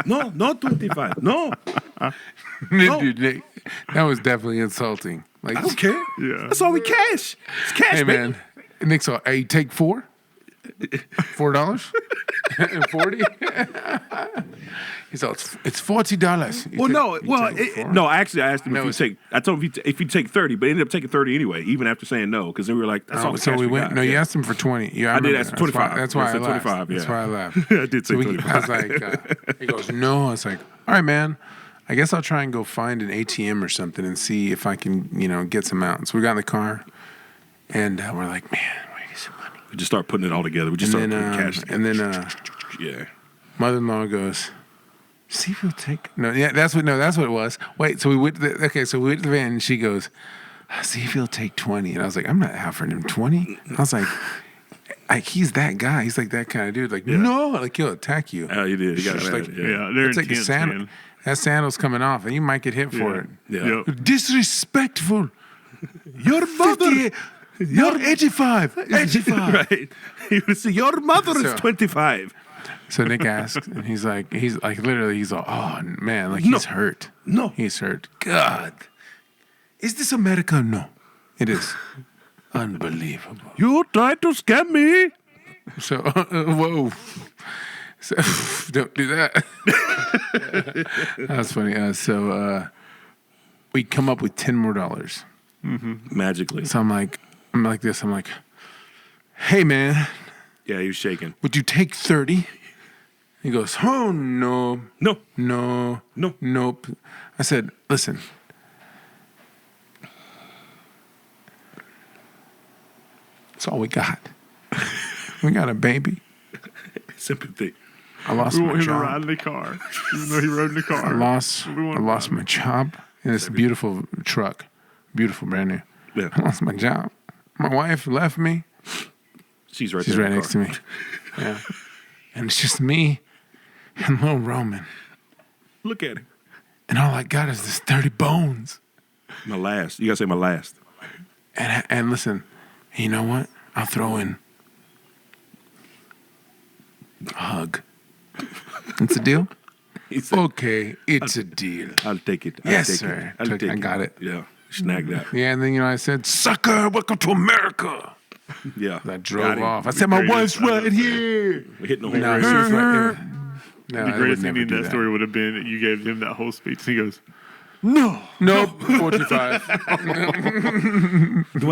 No, not 25. No. dude, Nick, that was definitely insulting. Like, I don't care. Yeah. That's all we cash. It's cash, hey, baby. man. Nick saw, hey, take $4? $4? And 40? He's all, it's $40. No, actually, I asked him No, I told him if he'd take 30, but he ended up taking 30 anyway, even after saying no, because then we were like, that's all the so cash we went. got. No, you Yeah. asked him for 20. Yeah, I did remember. ask for 25. That's why I I said laughed. 25, That's yeah. why I laughed. I did say So 25. I was like, he goes, no. I was like, all right, man. I guess I'll try and go find an ATM or something and see if I can, get some out. So we got in the car, and we're like, man, we get some money. We just start putting it all together. We just And start then, putting cash together. and then yeah. mother-in-law goes, see if you'll take. No, that's what it was. Wait, so we went to the van, and she goes, see if he'll take 20. And I was like, I'm not offering him 20. I was like, he's that guy. He's like that kind of dude. Like, no, like he'll attack you. Oh, you did. You got Just it. like, Yeah, they're it's like a intense, sandal. man. That sandal's coming off, and you might get hit for it. Yeah. Yep. Disrespectful. Your mother. You're 85. 85. Right. He would say, your mother is So- 25. So Nick asked, and he's like, literally, he's all, oh man, like he's hurt. No. He's hurt. God, is this America? No, it is. Unbelievable. You tried to scam me. So, whoa. So, don't do that. That's funny. So we come up with $10 more. Magically. So I'm like this. I'm like, hey man, Yeah, he was shaking. would you take 30? He goes, oh no, No. no, No. nope. I said, listen. That's all we got. We got a baby. Sympathy. I lost We my want him to job. ride in the car, even though he rode in the car. I lost We want him to ride. my job in this beautiful truck. Beautiful, brand new. Yeah. I lost my job. My wife left me. She's right She's there. right in the next to car. me. Yeah. And it's just me and little Roman. Look at him. And all I got is this 30 bones. My last. You got to say my last. And listen, you know what? I'll throw in a hug. It's a deal? He said, Okay, it's a deal. I'll take it. Yes, take sir. I'll take I got it. Yeah. Snag that. Yeah, and then, I said, sucker, welcome to America. Yeah. I Got drove him. off. I said, my Greatest. wife's right here. We're hitting the No, home she run. was right there. No, The I would greatest never thing in do that story would have been that you gave him that whole speech. He goes, Nope, 45. Do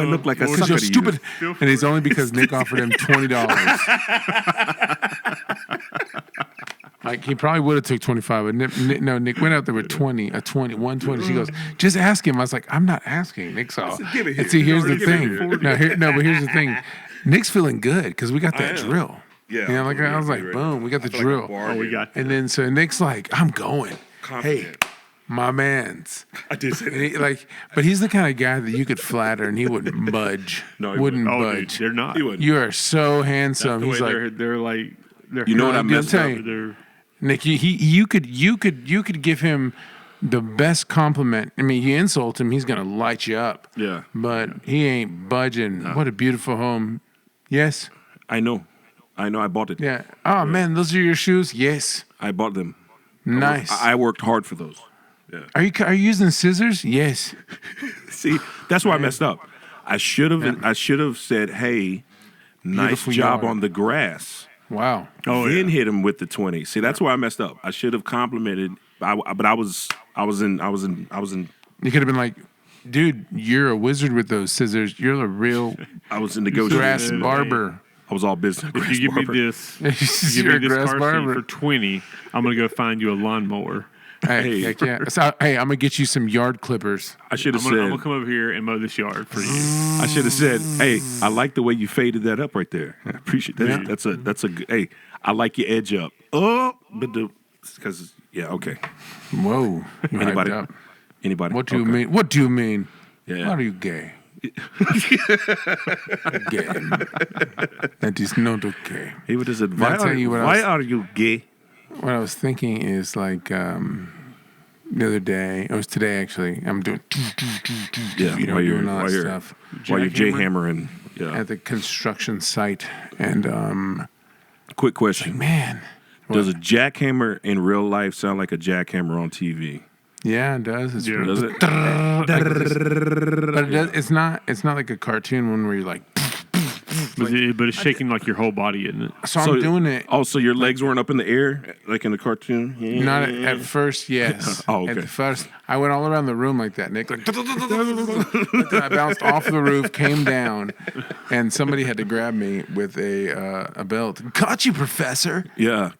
I look like a Because sucker you're to stupid. you? And it's only because Nick offered him $20. Like, he probably would have took 25, but Nick went out there with 120. She goes, just ask him. I was like, I'm not asking. Nick's all. Give it here. And see, here's the Give it thing. here. But here's the thing. Nick's feeling good because we got that am. drill. Yeah, You know, I'm like really I was like, ready. boom, we got the I feel like drill. I'm barred we here. got And then so Nick's like, I'm going. Confident. Hey, my man's. I did say And that. he, like, but he's the kind of guy that you could flatter and he wouldn't budge. No, he wouldn't Oh, dude, budge. they're not. He wouldn't. You are so That's handsome. the He's way like, they're like. They're You know what I I'm messed up? telling you. They're, Nick, you could give him the best compliment. I mean, you insult him, he's gonna light you up. Yeah. But he ain't budging. What a beautiful home. Yes. I know. I bought it. Yeah. Oh man, those are your shoes. Yes. I bought them. Nice. I worked hard for those. Yeah. Are you using scissors? Yes. See, that's why I messed up. I should have said, "Hey, nice Beautiful job yard. on the grass." Wow. Then hit him with the 20. See, that's why I messed up. I should have complimented, but I was in. You could have been like, dude, you're a wizard with those scissors. You're a real I was in negotiation. grass barber. I was all business. if you give me this, you You're a give me this grass car barber. seat for 20, I'm gonna go find you a lawnmower. Hey, heck yeah. So, hey, I'm gonna get you some yard clippers. I should I'm have gonna, said. I'm gonna come over here and mow this yard for you. I should have said, "Hey, I like the way you faded that up right there. I appreciate that. Yeah. That's a good. Hey, I like your edge up. Oh, but because okay. Whoa. You Anybody? hyped up. Anybody? What do you Okay. mean? What do you mean? Yeah. Are you gay? Gay. That is not okay. He would have said, I'll tell you what why else. are you gay?" What I was thinking is like the other day, it was today actually. I'm doing, Yeah, you know, while you're doing all that stuff jackhammering. Yeah. at the construction site, and Quick question: man, does a jackhammer in real life sound like a jackhammer on TV? yeah, it does. It's Yeah. really- Does it? but it does, it's not. It's not like a cartoon one where you're like. But it's shaking like your whole body, isn't it? So I'm doing it. Oh, so your legs weren't up in the air like in the cartoon? Yeah. Not at first, yes. Oh, okay. At first, I went all around the room like that, Nick. Like, I bounced off the roof, came down, and somebody had to grab me with a belt. Got you, Professor. Yeah.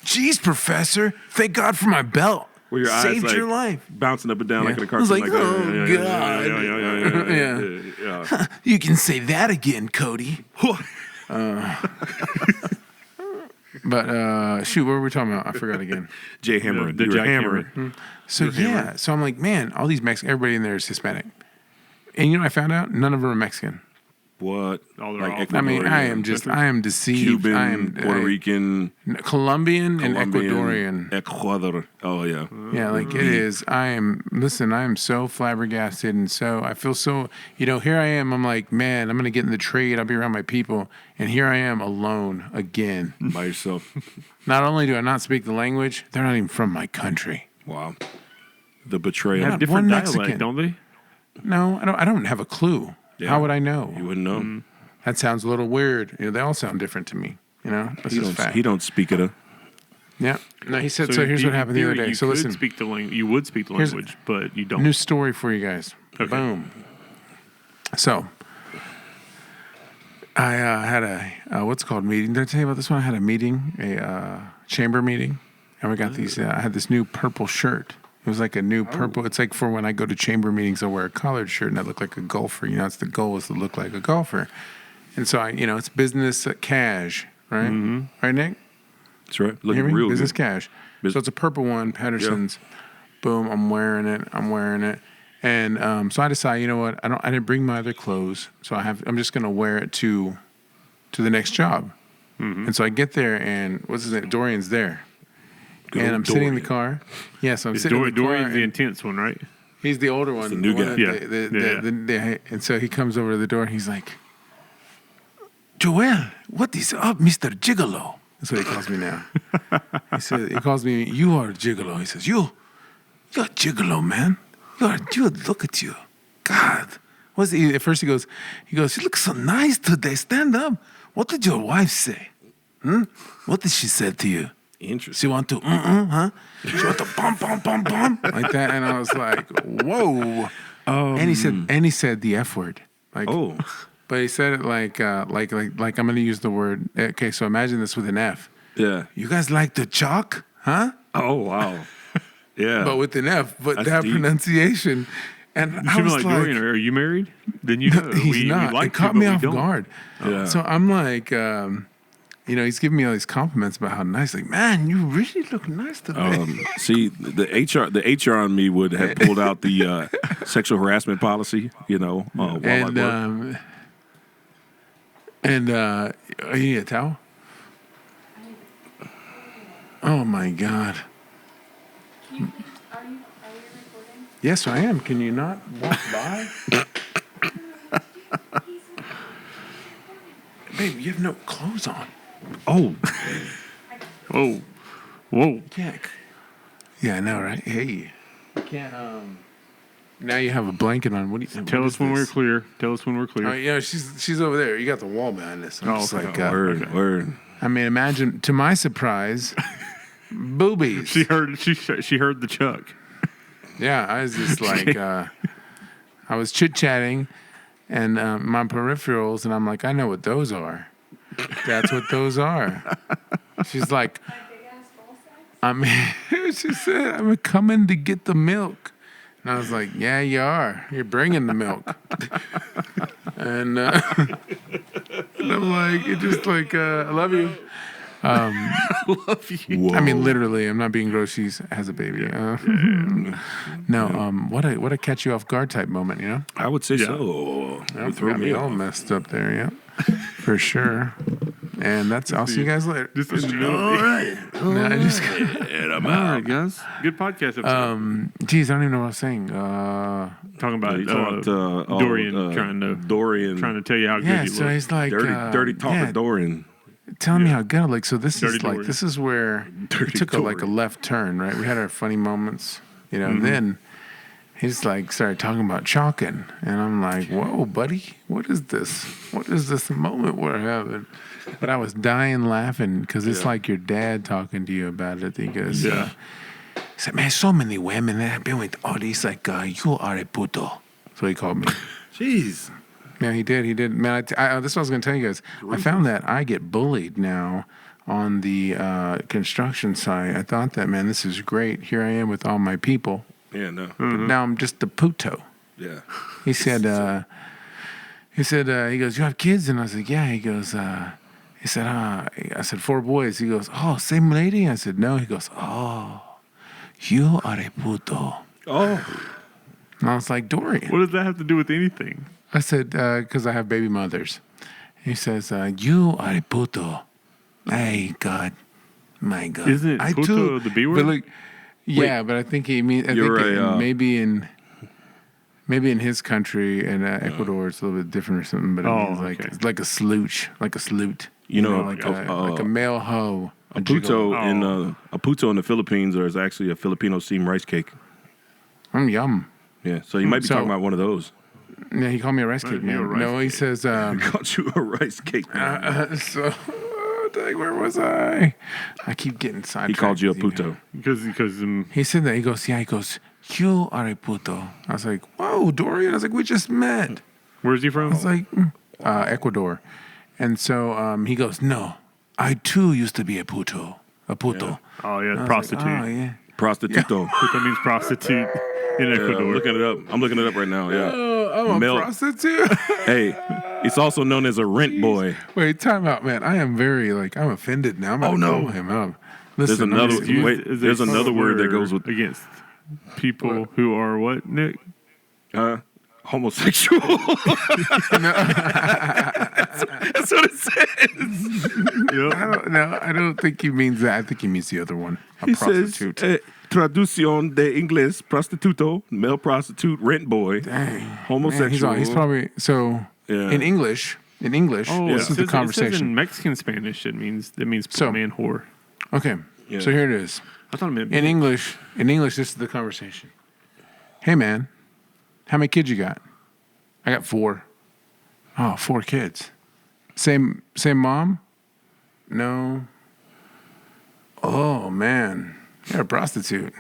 Jeez, Professor. Thank God for my belt. Where your eyes saved like, your life. bouncing up and down like in a I was cartoon. like, oh, that. God. Yeah. You can say that again, Cody. But shoot, what were we talking about? I forgot again. Jay hammering. The You were jackhammer. hammering. So yeah, so I'm like, man, all these Mexicans, everybody in there is Hispanic. And you know what I found out? None of them are Mexican. What? Oh, they're Like all- I mean, I Ecuadorian, am deceived. Cuban, I am Puerto Rican, Colombian and Colombian, Ecuadorian. Ecuador. Oh, yeah. Yeah, like it is. I am so flabbergasted and so I feel so, here I am. I'm like, man, I'm going to get in the trade. I'll be around my people. And here I am alone again. By yourself. Not only do I not speak the language, they're not even from my country. Wow. The They betrayal. have Not different one dialect, Mexican. don't they? No, I don't have a clue. Yeah. How would I know? You wouldn't know. That sounds a little weird. They all sound different to me. That's just fact. He don't speak it. Yeah. No, he said, so here's in what happened the other theory, day. So you listen, could speak the language. You would speak the Here's- language, but you don't. new story for you guys. Okay. Boom. So I had a what's it called meeting. Did I tell you about this one? I had a meeting, a chamber meeting, and we got these. I had this new purple shirt. It was like a new purple. It's like for when I go to chamber meetings, I wear a collared shirt and I look like a golfer. It's the goal is to look like a golfer. And so it's business cash, right? Right, Nick? That's right. You hear Looking me? real Business good. cash. So it's a purple one, Patterson's. Boom, I'm wearing it. And so I decide, you know what? I didn't bring my other clothes, so I'm just gonna wear it to the next job. And so I get there, and what's his name? Dorian's there, Good and old I'm sitting in the Dorian. car. Yeah, so I'm Is sitting in the car. Dorian's the and intense one, right? he's the older one, the new one guy. that Yeah. and so he comes over to the door, and he's like, "Joel, what is up, Mr. Gigolo?" That's what he calls me now. He calls me, "You are a gigolo." He says, "You're a gigolo, man. You look at you. God." At first he goes, "You look so nice today. Stand up. What did your wife say? What did she say to you? Interesting. She want to, huh? She want to bum, bum, bum, bum, like that." And I was like, whoa. And he said the F word. Like, Oh. but he said it like I'm going to use the word. Okay, so imagine this with an F. Yeah. You guys like the chalk, huh? Oh, wow. Yeah. But with an F, but That's that deep. pronunciation. And You I should be was like, like, Dorian, are you married? Then you know. he's we not. like It caught you, me but we off don't. guard. Yeah. So I'm like, he's giving me all these compliments about how nice. Like, man, you really look nice today. See, the HR on me would have pulled out the sexual harassment policy, while I work. You need a towel? Oh my God. Are you recording? Yes, I am. Can you not walk by? Babe, you have no clothes on. Oh, Whoa. Whoa. Yeah, I know, right? Hey. You can't, now you have a blanket on. What do you Tell us when we're clear. Tell us when we're clear. Oh, yeah, she's over there. You got the wall behind us. I'm just okay. like, word. I mean, imagine, to my surprise, boobies. She heard the Chuck. Yeah, I was just like, I was chit-chatting and my peripherals, and I'm like, I know what those are. That's what those are. She's like, I mean, she said, I'm coming to get the milk. And I was like, yeah, you are. You're bringing the milk. And I'm like, it's just like, I love you. Love you. Whoa. I mean, literally, I'm not being gross. She has a baby. What a catch you off guard type moment, you know? I would say Yeah. so. That You threw got me me all off. messed up there, yeah. For sure. And I'll see you guys later. All right. No, I just, And I'm All out. right, guys. Good podcast episode. geez, I don't even know what I was saying. Talking about You talked, Dorian trying to tell you how Yeah, good you so look. he's like, dirty talk yeah, of Dorian. telling me how good I look. So this Dirty is like, Dorian. this is where we took a left turn, right? We had our funny moments, and then he's like started talking about chalking, and I'm like, whoa, buddy, what is this? What is this moment we're having? But I was dying laughing because it's like your dad talking to you about it. He goes, he said, man, so many women that have been with all these, like, you are a puto. So he called me. Jeez. Yeah, he did. Man, this is what I was going to tell you guys. I found that I get bullied now on the construction site. I thought that, man, this is great. Here I am with all my people. Yeah, no. But now I'm just the puto. Yeah. He said, he goes, you have kids? And I was like, yeah. He goes, he said, I said, 4 boys. He goes, oh, same lady? I said, no. He goes, oh, you are a puto. Oh. And I was like, Dorian. What does that have to do with anything? I said, because I have baby mothers. He says, you are a puto. Hey, God. My God. Isn't it I puto too, the B word? But look, yeah, but I think he means, maybe in his country, in Ecuador, it's a little bit different or something, but it means like, okay. it's like a slooch, like a sloot. Like a male hoe. a puto gigolo. a puto in the Philippines is actually a Filipino steamed rice cake. Yum. Yeah, so you might be So- talking about one of those. Yeah, he called me a rice cake, you're a man. rice No, he cake. says, Called you a rice cake. Man. so, dang, where was I? I keep getting sidetracked. He called you a with guys. puto. Because He said that. He goes, yeah. He goes, you are a puto. I was like, whoa, Dorian. I was like, we just met. where's he from? I was like, Ecuador. And so he goes, no, I too used to be a puto. A puto. Oh yeah, I was prostitute. Like, oh, yeah. Prostituto. Puto means prostitute in Ecuador. I'm looking it up. I'm looking it up right now. Yeah. Oh, I'm a prostitute. Hey, it's also known as a rent boy. Wait, time out, man. I am very, I'm offended now. I'm about to call him up. Listen, There's another- let me see. wait, Is there's a another word that slur goes with- against people who are what, Nick? Homosexual. That's what it says. I don't think he means that. I think he means the other one. A He prostitute. says, traducción de inglés, prostituto, male prostitute, rent boy, Man, homosexual. he's probably Yeah. in English. In English, Oh, this is the It says conversation. in Mexican Spanish, it means So- man whore. Okay, Yeah. so here it is. I thought it meant In English, this is the conversation. Hey man, how many kids you got? I got 4. Oh, 4 kids. Same mom? No. Oh man, you're a prostitute.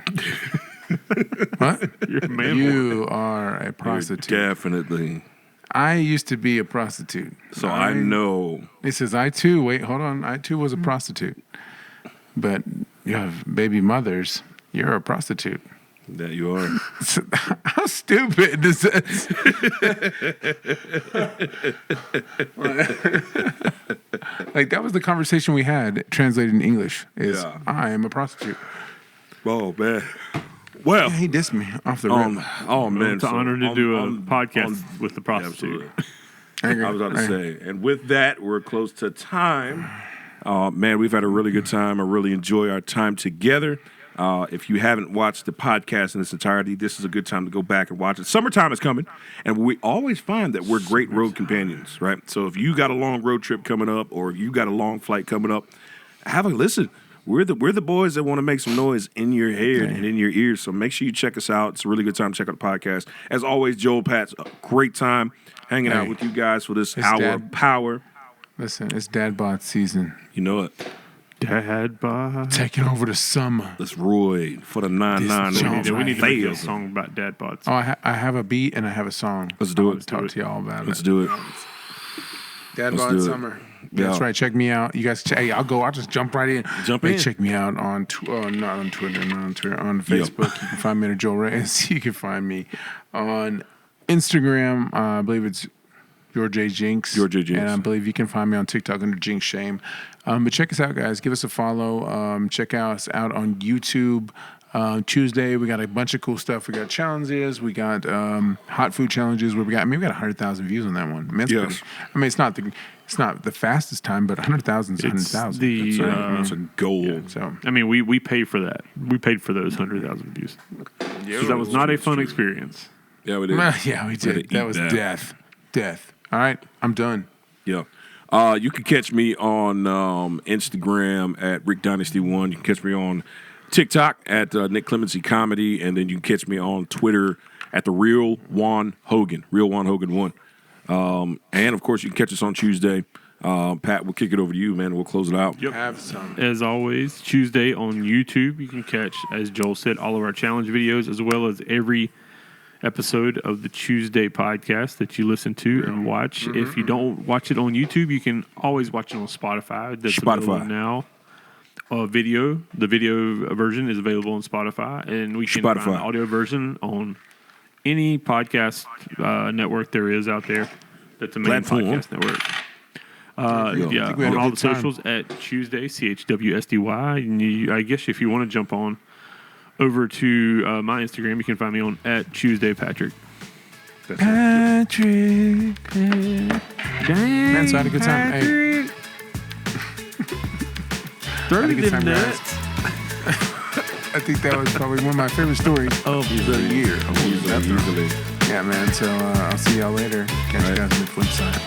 What? You're a man whore. You are a prostitute. Definitely. I used to be a prostitute. So I know. He says, I too was a prostitute. But you have baby mothers, you're a prostitute. That you are. How stupid is that? Like, that was the conversation we had, translated in English, is Yeah. I am a prostitute. Oh, man. Well, Yeah, he dissed me off the rip. oh, man. It's an honor to do a podcast with the prostitute. Absolutely. I was about to say. And with that, we're close to time. Man, we've had a really good time. I really enjoy our time together. If you haven't watched the podcast in its entirety, this is a good time to go back and watch it. Summertime is coming, and we always find that we're great road companions, right? So if you got a long road trip coming up, or if you got a long flight coming up, have a listen. We're the boys that want to make some noise in your head and in your ears. So make sure you check us out. It's a really good time to check out the podcast. As always, Joel, Pat's a great time hanging out with you guys for this hour of power. Listen, it's Dad Bod season. You know it. Dad bod. Taking over the summer. Let's Roy for the 9-9. We need to make a song about dad bods. Oh, I have a beat and I have a song. Let's do I'll it. talk to y'all about Let's it. do it. Dad Let's Bod do it. Summer. Yeah. That's right. Check me out. You guys, hey, I'll just jump right in. Jump Hey, in. check me out on, not on Twitter, not on Twitter, on Facebook. You can find me at Joel Reyes. You can find me on Instagram. I believe it's George A. Jinx. George A. Jinx. And I believe you can find me on TikTok under Jinx Shame. But check us out, guys. Give us a follow. Check us out on YouTube. Tuesday, we got a bunch of cool stuff. We got challenges. We got hot food challenges where we got 100,000 views on that one. I mean, it's it's not the fastest time, but 100,000 is 100,000. That's a goal. Yeah, so I mean, we pay for that. We paid for those 100,000 views. So that was not a fun experience. Yeah, we did. yeah, we did. eat That was that. death. All right, I'm done. Yeah. You can catch me on Instagram at Rick Dynasty 1. You can catch me on TikTok at Nick Clemency Comedy, and then you can catch me on Twitter at the Real Juan Hogan, Real Juan Hogan 1. And of course, you can catch us on Tuesday. Pat, we'll kick it over to you, man. We'll close it out. Yep. Have some. As always, Tuesday on YouTube, you can catch, as Joel said, all of our challenge videos, as well as every episode of the Tuesday podcast that you listen to and watch. If you don't watch it on YouTube, you can always watch it on Spotify. That's available now. The video version is available on Spotify, and we can find the audio version on any podcast network there is out there. That's a main podcast network. On all the socials at Tuesday, CHWSDY. And I guess if you want to jump on over to my Instagram, you can find me on at Tuesday Patrick. Patrick. Man, so I had a good time. Hey. I had a good time, guys. I think that was probably one of my favorite stories of the year. Easily. Yeah, man. So I'll see y'all later. Catch you guys on the flip side.